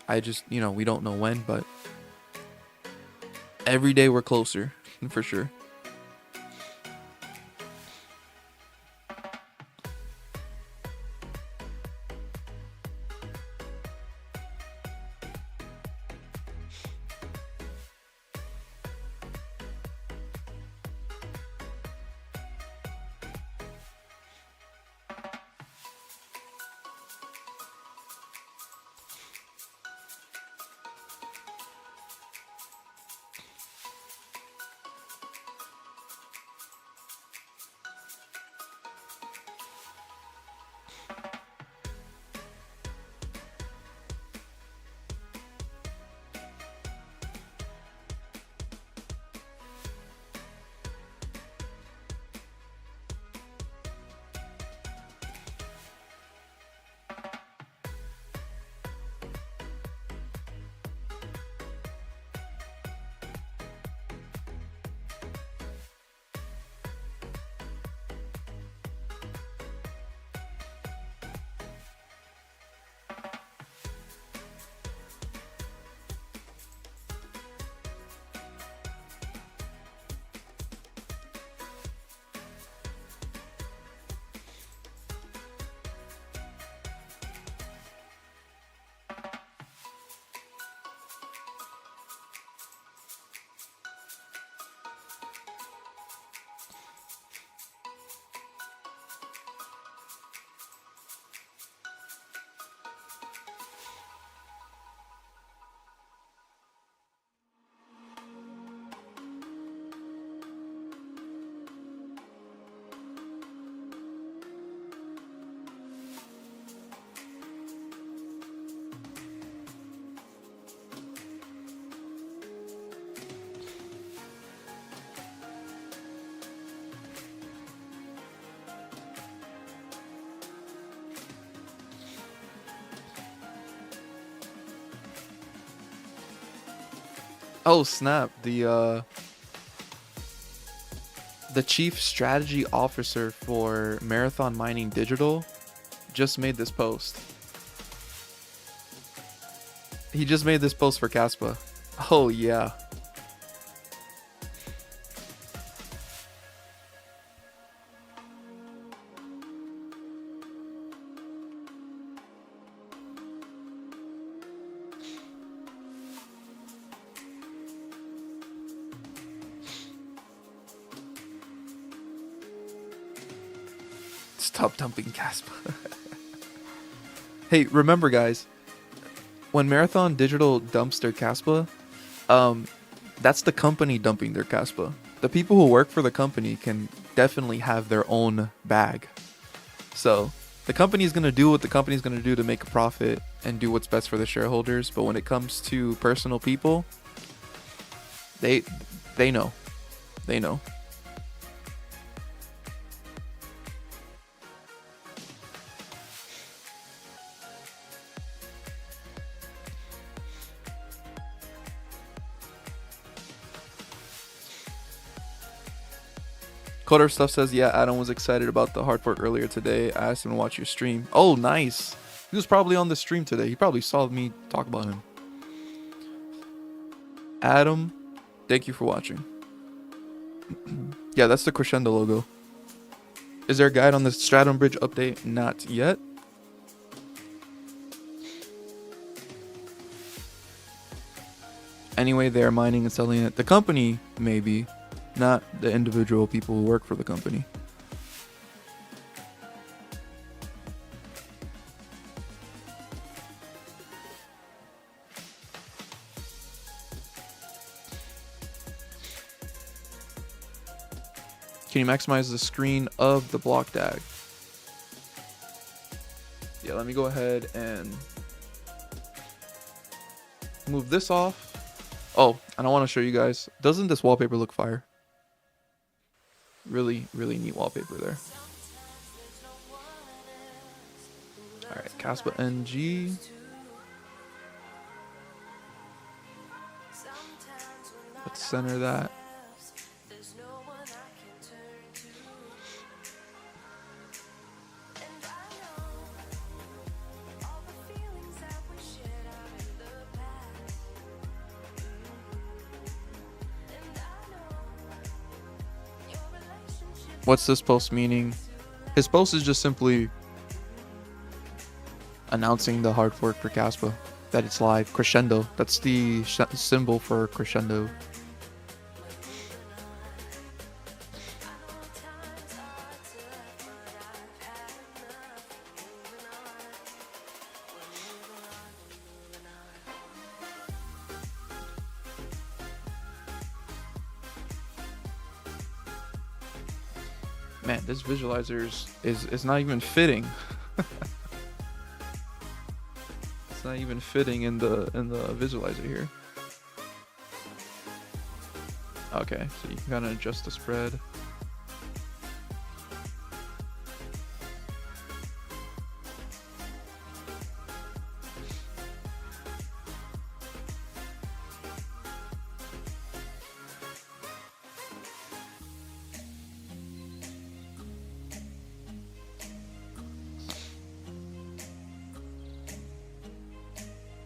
I just, we don't know when, but every day we're closer, for sure. Oh snap! The chief strategy officer for Marathon Mining Digital just made this post. He just made this post for Kaspa. Oh yeah. Stop dumping Kaspa. Hey, remember guys, when Marathon Digital dumps their Kaspa, that's the company dumping their Kaspa. The people who work for the company can definitely have their own bag. So the company is going to do what the company is going to do to make a profit and do what's best for the shareholders. But when it comes to personal people, they know. They know. Coder Stuff says, yeah, Adam was excited about the hard fork earlier today. I asked him to watch your stream. Oh, nice. He was probably on the stream today. He probably saw me talk about him. Adam, thank you for watching. Yeah, that's the Crescendo logo. Is there a guide on the Stratum Bridge update? Not yet. Anyway, they're mining and selling it. The company, maybe. Not the individual people who work for the company. Can you maximize the screen of the block DAG? Yeah, let me go ahead and move this off. Oh, and I want to show you guys. Doesn't this wallpaper look fire? Really, really neat wallpaper there. Alright, Kaspa NG. Let's center that. What's this post meaning? His post is just simply announcing the hard fork for Kaspa, that it's live. Crescendo, that's the symbol for Crescendo. Man, this visualizer is not even fitting. It's not even fitting in the visualizer here. Okay, so you can kind of adjust the spread.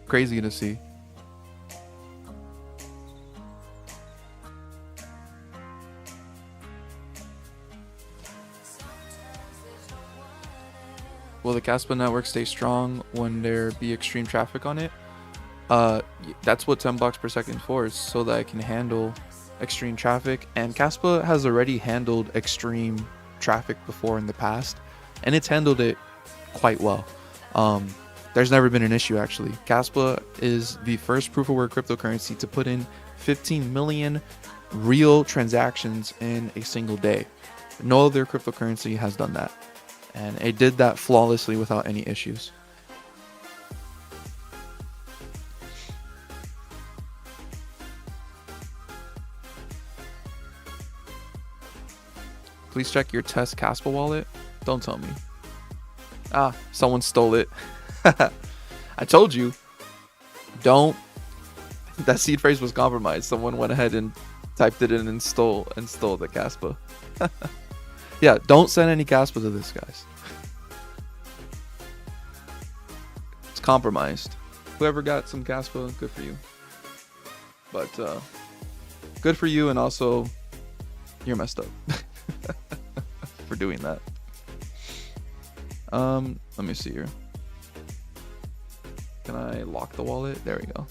Crazy to see. Will the Kaspa network stay strong when there be extreme traffic on it? That's what 10 blocks per second for, is so that it can handle extreme traffic. And Kaspa has already handled extreme traffic before in the past, and it's handled it quite well. There's never been an issue, actually. Kaspa is the first proof-of-work cryptocurrency to put in 15 million real transactions in a single day. No other cryptocurrency has done that. And it did that flawlessly without any issues. Please check your test Kaspa wallet. Don't tell me. Ah, someone stole it. I told you. Don't. That seed phrase was compromised. Someone went ahead and typed it in and stole the Kaspa. Yeah, don't send any Kaspa to this, guys. It's compromised. Whoever got some Kaspa, good for you. But good for you, and also you're messed up for doing that. Let me see here. Can I lock the wallet? There we go.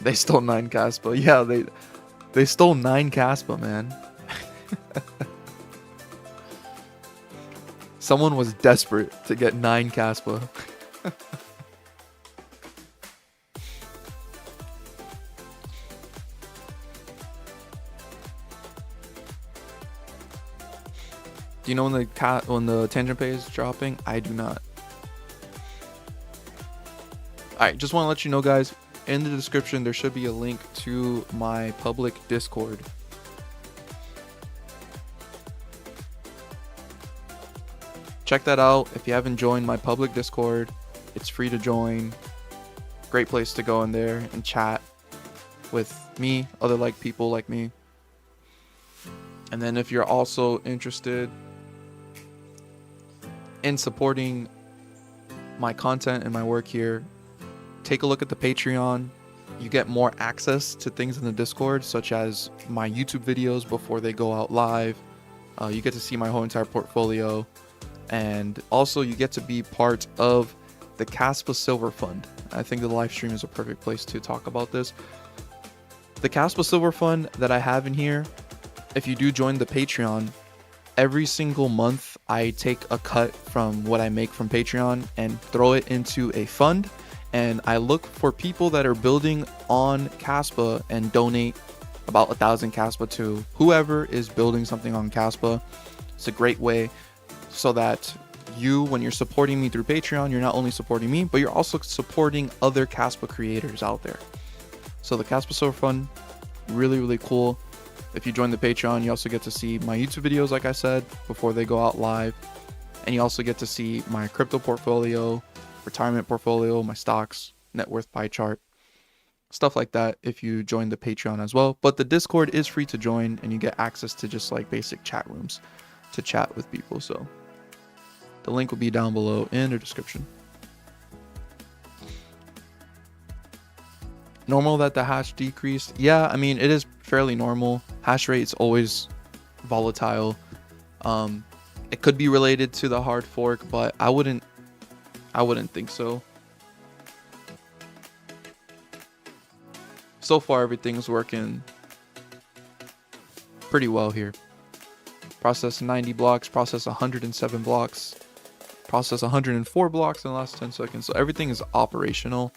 They stole 9 Kaspa. Yeah, they stole 9 Kaspa, man. Someone was desperate to get 9 Kaspa. Do you know when the tangent pay is dropping? I do not. Alright, just want to let you know, guys, in the description there should be a link to my public Discord. Check that out. If you haven't joined my public Discord, it's free to join. Great place to go in there and chat with me, other people like me. And then if you're also interested in supporting my content and my work here, take a look at the Patreon. You get more access to things in the Discord, such as my YouTube videos before they go out live. You get to see my whole entire portfolio. And also you get to be part of the Kaspa Silver Fund. I think the live stream is a perfect place to talk about this. The Kaspa Silver Fund that I have in here, if you do join the Patreon, every single month I take a cut from what I make from Patreon and throw it into a fund. And I look for people that are building on Kaspa and donate about 1,000 Kaspa to whoever is building something on Kaspa. It's a great way so that you, when you're supporting me through Patreon, you're not only supporting me, but you're also supporting other Kaspa creators out there. So the Kaspa Silver Fund, really, really cool. If you join the Patreon, you also get to see my YouTube videos, like I said, before they go out live. And you also get to see my crypto portfolio, retirement portfolio, my stocks, net worth pie chart, stuff like that if you join the Patreon as well. But the Discord is free to join, and you get access to just like basic chat rooms to chat with people. So the link will be down below in the description. Normal that the hash decreased. Yeah, I mean, it is fairly normal. Hash rate is always volatile. It could be related to the hard fork, but I wouldn't think so. So far, everything's working pretty well here. Process 90 blocks, process 107 blocks, process 104 blocks in the last 10 seconds. So everything is operational.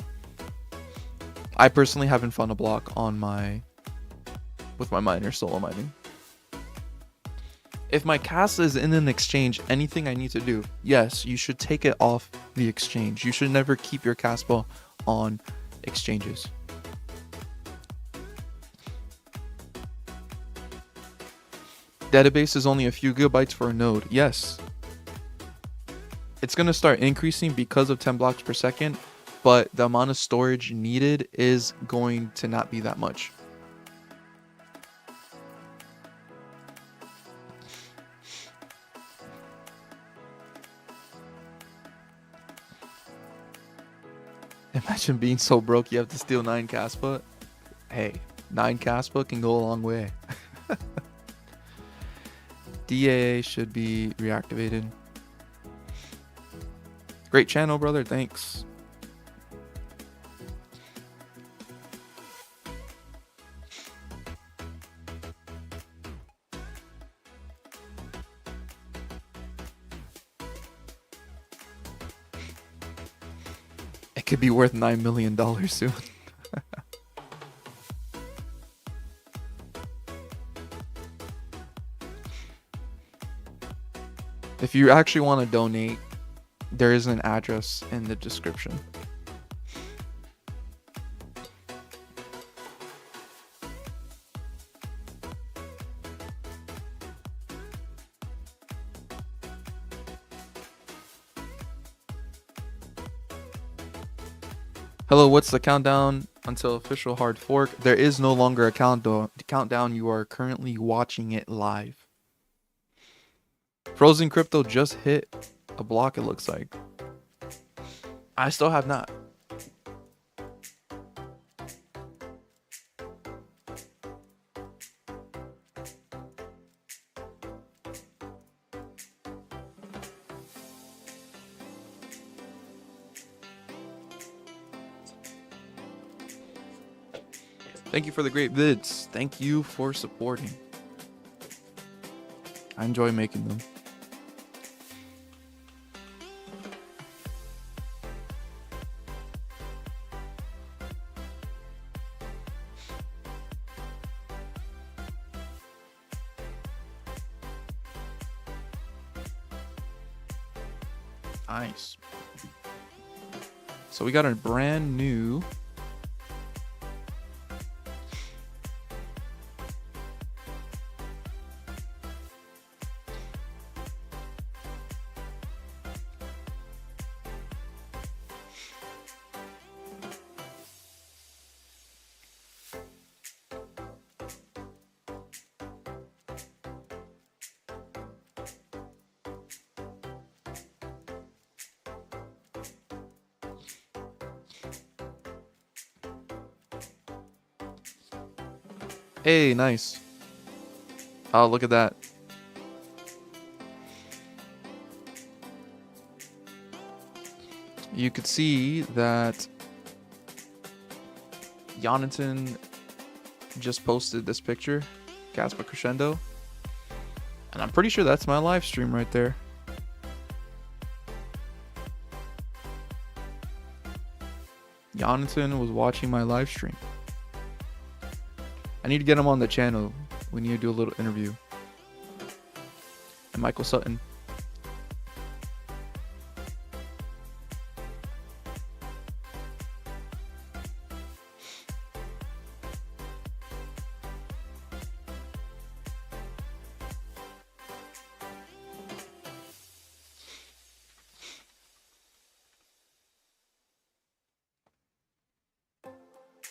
I personally haven't found a block on with my miner solo mining. If my Kaspa is in an exchange, anything I need to do, yes, you should take it off the exchange. You should never keep your Kaspa on exchanges. Database is only a few gigabytes for a node. Yes. It's going to start increasing because of 10 blocks per second, but the amount of storage needed is going to not be that much. Imagine being so broke you have to steal 9 Kaspa. Hey, 9 Kaspa can go a long way. DAA should be reactivated. Great channel, brother. Thanks. It could be worth $9 million soon. If you actually want to donate, there is an address in the description. Hello, what's the countdown until official hard fork? There is no longer a countdown. You are currently watching it live. Frozen Crypto just hit a block, it looks like. I still have not. Thank you for the great vids. Thank you for supporting. I enjoy making them. Nice. So we got a brand new Hey, nice. Oh, look at that. You could see that Jonathan just posted this picture, Kaspa Crescendo. And I'm pretty sure that's my live stream right there. Jonathan was watching my live stream. I need to get him on the channel. We need to do a little interview. And Michael Sutton.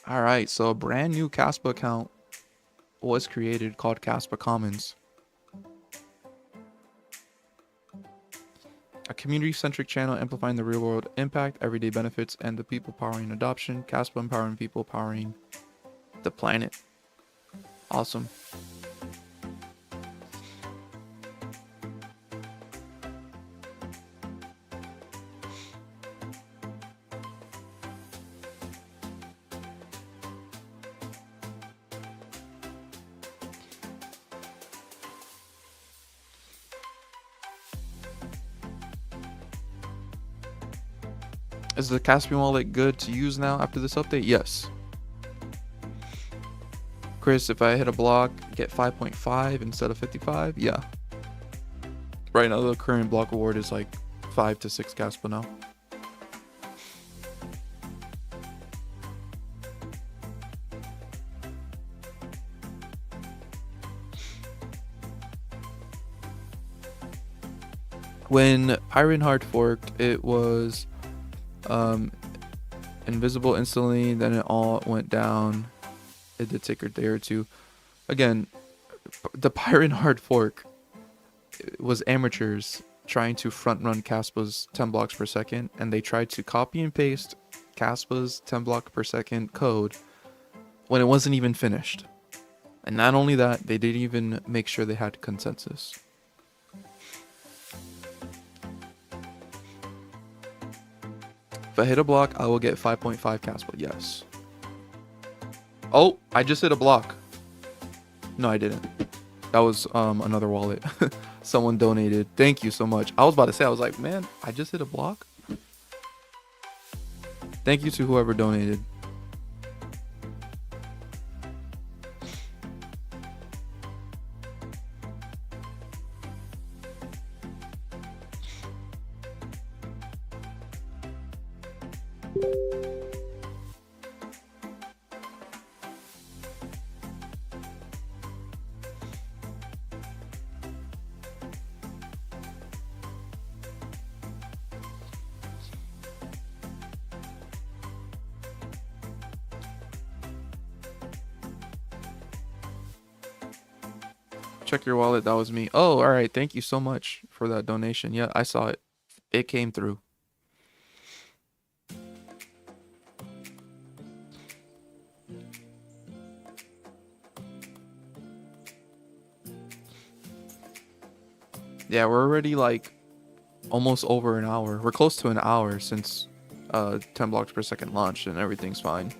All right, so a brand new Kaspa account was created called Kaspa Commons. A community-centric channel amplifying the real-world impact, everyday benefits, and the people powering adoption. Kaspa empowering people, powering the planet. Awesome. Is the Caspian wallet good to use now after this update? Yes. Chris, if I hit a block, get 5.5 instead of 55? Yeah. Right now, the current block reward is like 5 to 6 Kaspa now. When Pyron hard forked, it was invisible instantly, then it all went down. It did take a day or two. Again, the Pyron hard fork was amateurs trying to front run Kaspa's 10 blocks per second, and they tried to copy and paste Kaspa's 10 block per second code when it wasn't even finished. And not only that, they didn't even make sure they had consensus. If I hit a block, I will get 5.5 Kaspa. Yes. Oh, I just hit a block. No, I didn't. That was another wallet. Someone donated. Thank you so much. I was about to say, I was like, man, I just hit a block. Thank you to whoever donated. Check your wallet. That was me. Oh, all right. Thank you so much for that donation. Yeah, I saw it. It came through. Yeah, we're already like almost over an hour. We're close to an hour since 10 blocks per second launched, and everything's fine.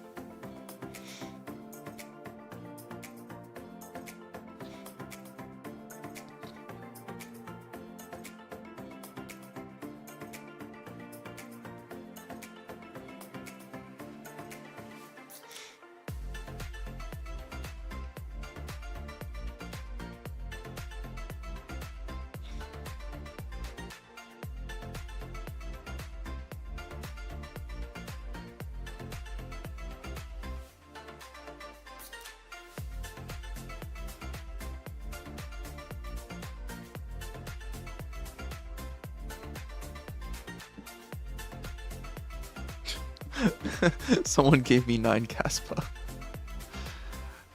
Someone gave me 9 Kaspa.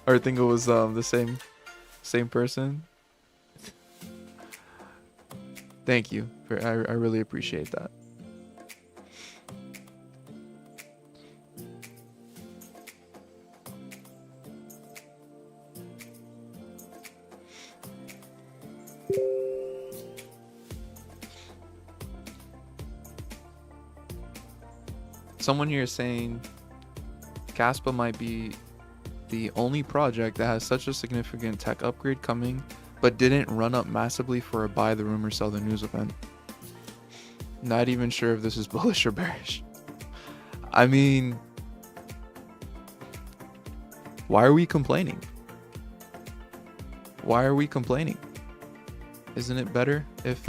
Or I think it was the same person. Thank you. I really appreciate that. Someone here is saying Kaspa might be the only project that has such a significant tech upgrade coming, but didn't run up massively for a buy the rumor sell the news event. Not even sure if this is bullish or bearish. I mean, why are we complaining? Why are we complaining? Isn't it better if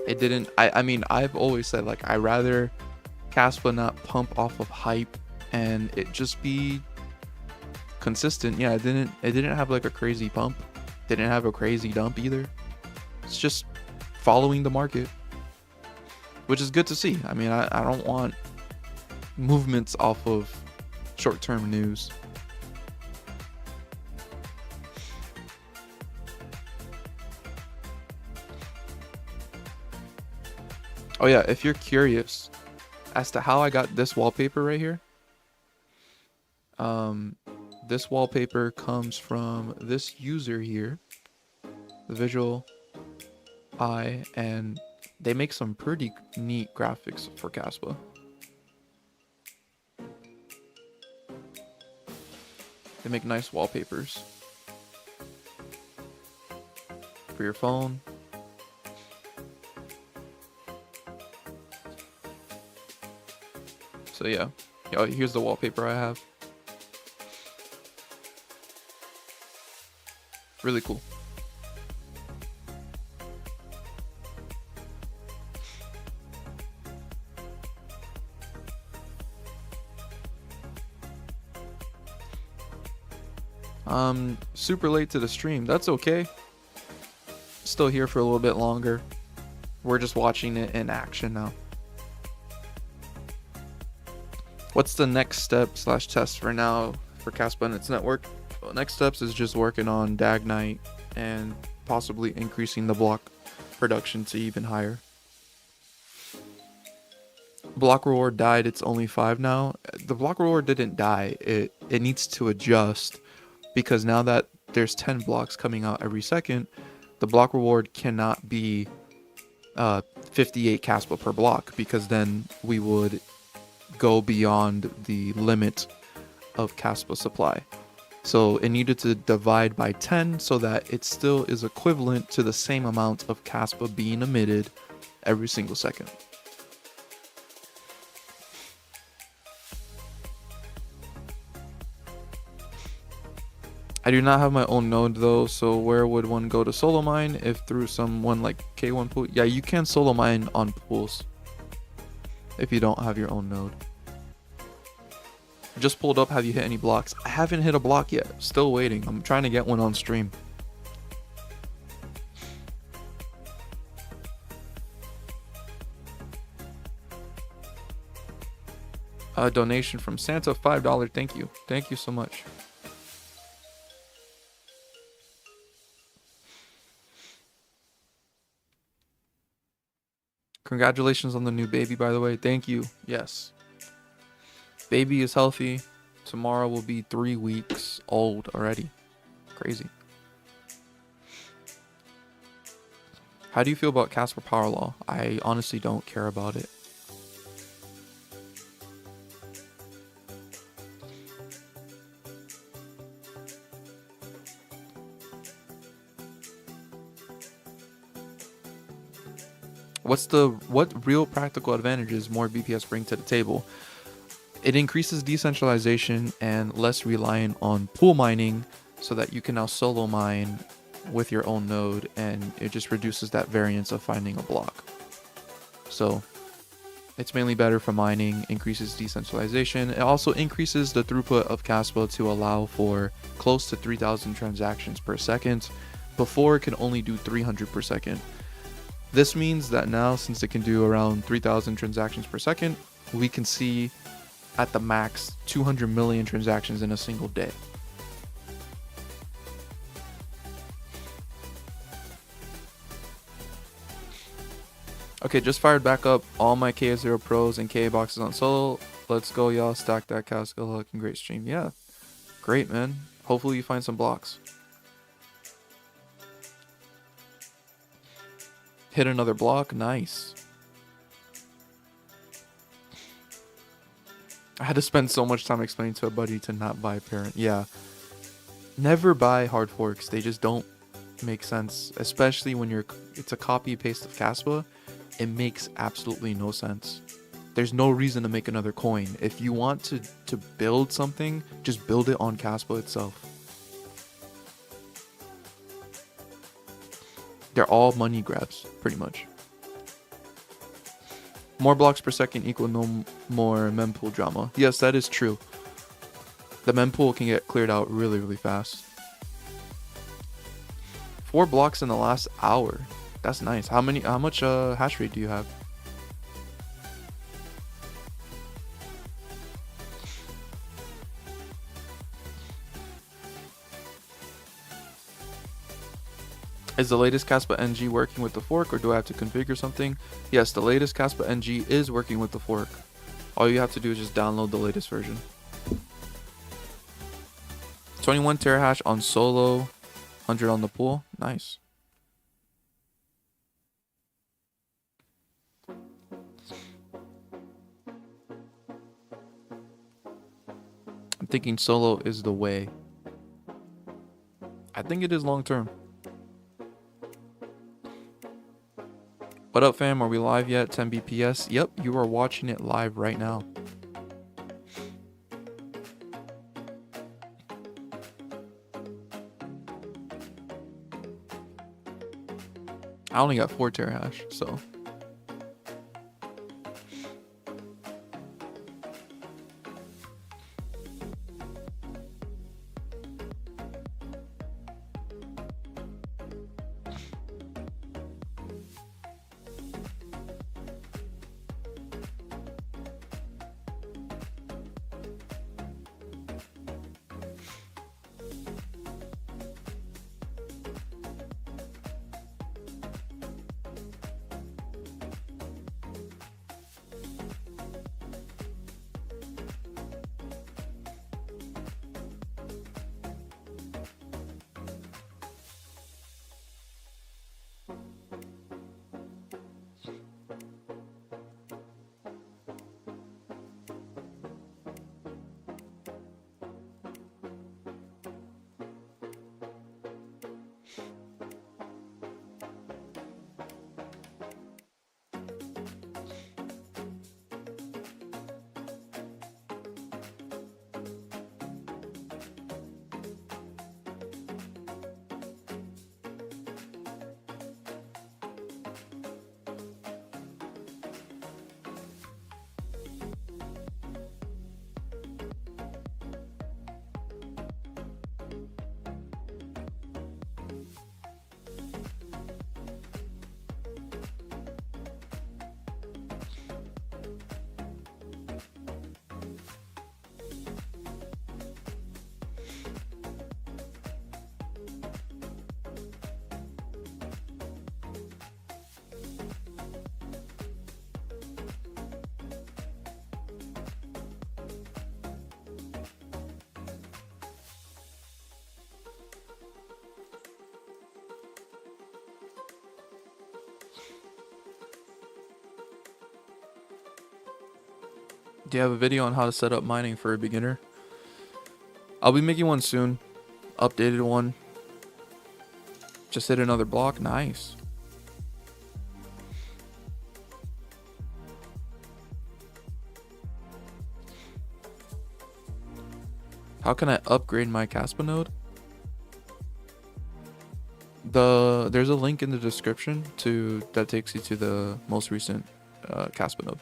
it didn't? I mean, I've always said, like, I'd rather Kaspa not pump off of hype and it just be consistent. Yeah, it didn't have like a crazy pump, didn't have a crazy dump either. It's just following the market, which is good to see. I mean, I don't want movements off of short-term news. Oh yeah, if you're curious as to how I got this wallpaper right here, this wallpaper comes from this user here, the Visual Eye, and they make some pretty neat graphics for Kaspa. They make nice wallpapers for your phone. So yeah, here's the wallpaper I have. Really cool. Super late to the stream. That's okay. Still here for a little bit longer. We're just watching it in action now. What's the next step / test for now for Kaspa and its network? Well, next steps is just working on Dag Knight and possibly increasing the block production to even higher. Block reward died. It's only 5 now. The block reward didn't die. It needs to adjust because now that there's 10 blocks coming out every second, the block reward cannot be 58 Kaspa per block, because then we would go beyond the limit of Kaspa supply. So it needed to divide by 10 so that it still is equivalent to the same amount of Kaspa being emitted every single second. I do not have my own node though, so where would one go to solo mine if through someone like K1 pool? Yeah, you can solo mine on pools if you don't have your own node. Just pulled up, have you hit any blocks? I haven't hit a block yet, still waiting. I'm trying to get one on stream. A donation from Santa, $5. Thank you. Thank you so much. Congratulations on the new baby, by the way. Thank you. Yes. Baby is healthy. Tomorrow will be 3 weeks old already. Crazy. How do you feel about Kaspa Power Law? I honestly don't care about it. What real practical advantages more BPS bring to the table? It increases decentralization and less reliant on pool mining so that you can now solo mine with your own node, and it just reduces that variance of finding a block. So it's mainly better for mining, increases decentralization. It also increases the throughput of Kaspa to allow for close to 3,000 transactions per second. Before, it could only do 300 per second. This means that now, since it can do around 3,000 transactions per second, we can see at the max 200 million transactions in a single day. Okay, just fired back up all my KA0 pros and KA boxes on solo. Let's go, y'all. Stack that cow. Skill hook and great stream. Yeah, great, man. Hopefully you find some blocks. Hit another block. Nice. I had to spend so much time explaining to a buddy to not buy parent. Yeah. Never buy hard forks. They just don't make sense, especially when it's a copy paste of Kaspa. It makes absolutely no sense. There's no reason to make another coin. If you want to build something, just build it on Kaspa itself. They're all money grabs, pretty much. More blocks per second equal no more mempool drama. Yes, that is true. The mempool can get cleared out really, really fast. 4 blocks in the last hour. That's nice. How much hash rate do you have? Is the latest Kaspa NG working with the fork, or do I have to configure something? Yes, the latest Kaspa NG is working with the fork. All you have to do is just download the latest version. 21 terahash on solo, 100 on the pool. Nice. I'm thinking solo is the way. I think it is long term. What up, fam? Are we live yet? 10 BPS? Yep, you are watching it live right now. I only got 4 terahash, so. Do you have a video on how to set up mining for a beginner? I'll be making one soon. Updated one. Just hit another block. Nice. How can I upgrade my Kaspa node? There's a link in the description that takes you to the most recent Kaspa node.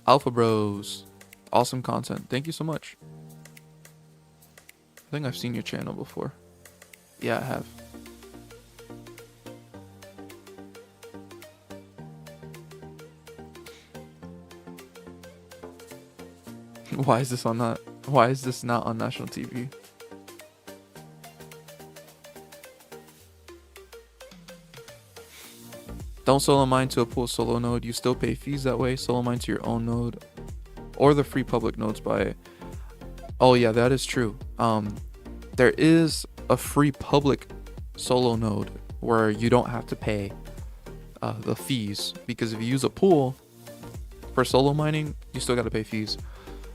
Alpha Bros, awesome content. Thank you so much. I think I've seen your channel before. Yeah, I have. Why is this not on national TV? Don't solo mine to a pool solo node. You still pay fees that way. Solo mine to your own node or the free public nodes by. Oh yeah, that is true. There is a free public solo node where you don't have to pay the fees, because if you use a pool for solo mining, you still got to pay fees.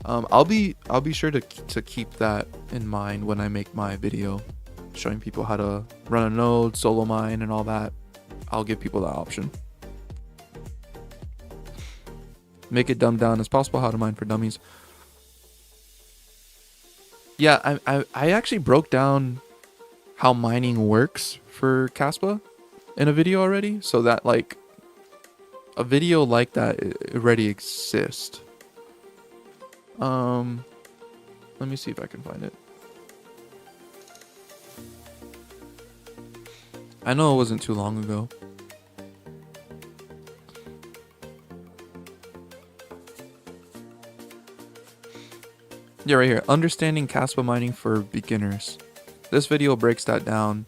I'll be sure to keep that in mind when I make my video showing people how to run a node, solo mine, and all that. I'll give people that option. Make it dumbed down as possible. How to mine for dummies. Yeah, I actually broke down how mining works for Kaspa in a video already, so that like a video like that already exists. Let me see if I can find it. I know it wasn't too long ago. Yeah, right here. Understanding Kaspa mining for beginners. This video breaks that down.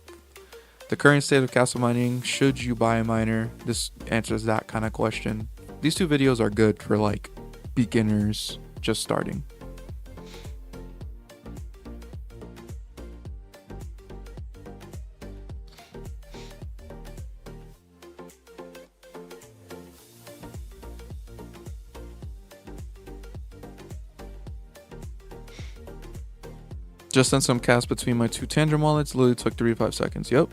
The current state of Kaspa mining. Should you buy a miner? This answers that kind of question. These two videos are good for like beginners just starting. Just sent some cash between my two Tangent wallets. Literally took 3 to 5 seconds. Yep.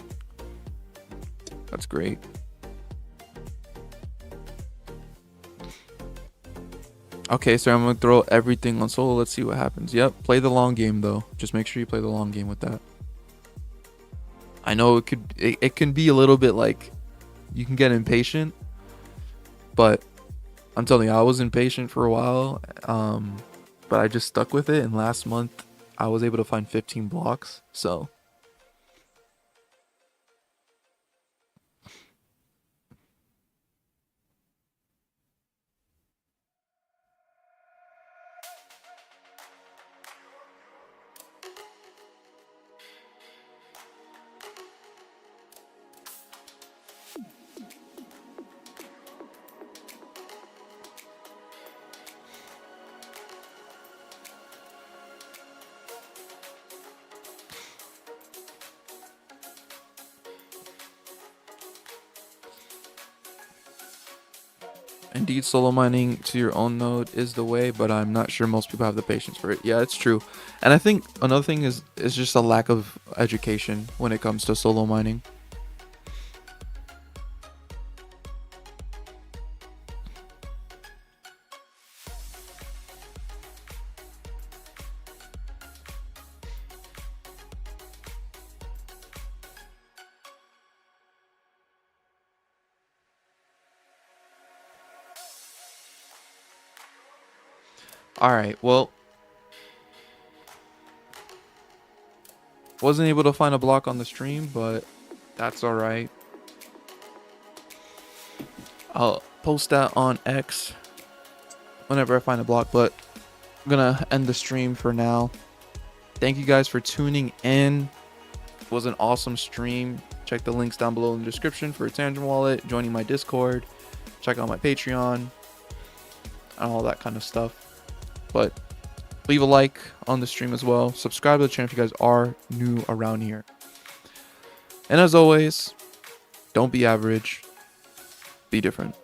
That's great. Okay, so I'm going to throw everything on solo. Let's see what happens. Yep. Play the long game, though. Just make sure you play the long game with that. I know it can be a little bit like you can get impatient. But I'm telling you, I was impatient for a while. But I just stuck with it. And last month, I was able to find 15 blocks, so. Indeed, solo mining to your own node is the way, but I'm not sure most people have the patience for it. Yeah, it's true. And I think another thing is just a lack of education when it comes to solo mining. Alright, well, wasn't able to find a block on the stream, but that's alright. I'll post that on X whenever I find a block, but I'm gonna end the stream for now. Thank you guys for tuning in. It was an awesome stream. Check the links down below in the description for a Tangent wallet, joining my Discord, check out my Patreon, and all that kind of stuff. But leave a like on the stream as well. Subscribe to the channel if you guys are new around here. And as always, don't be average, be different.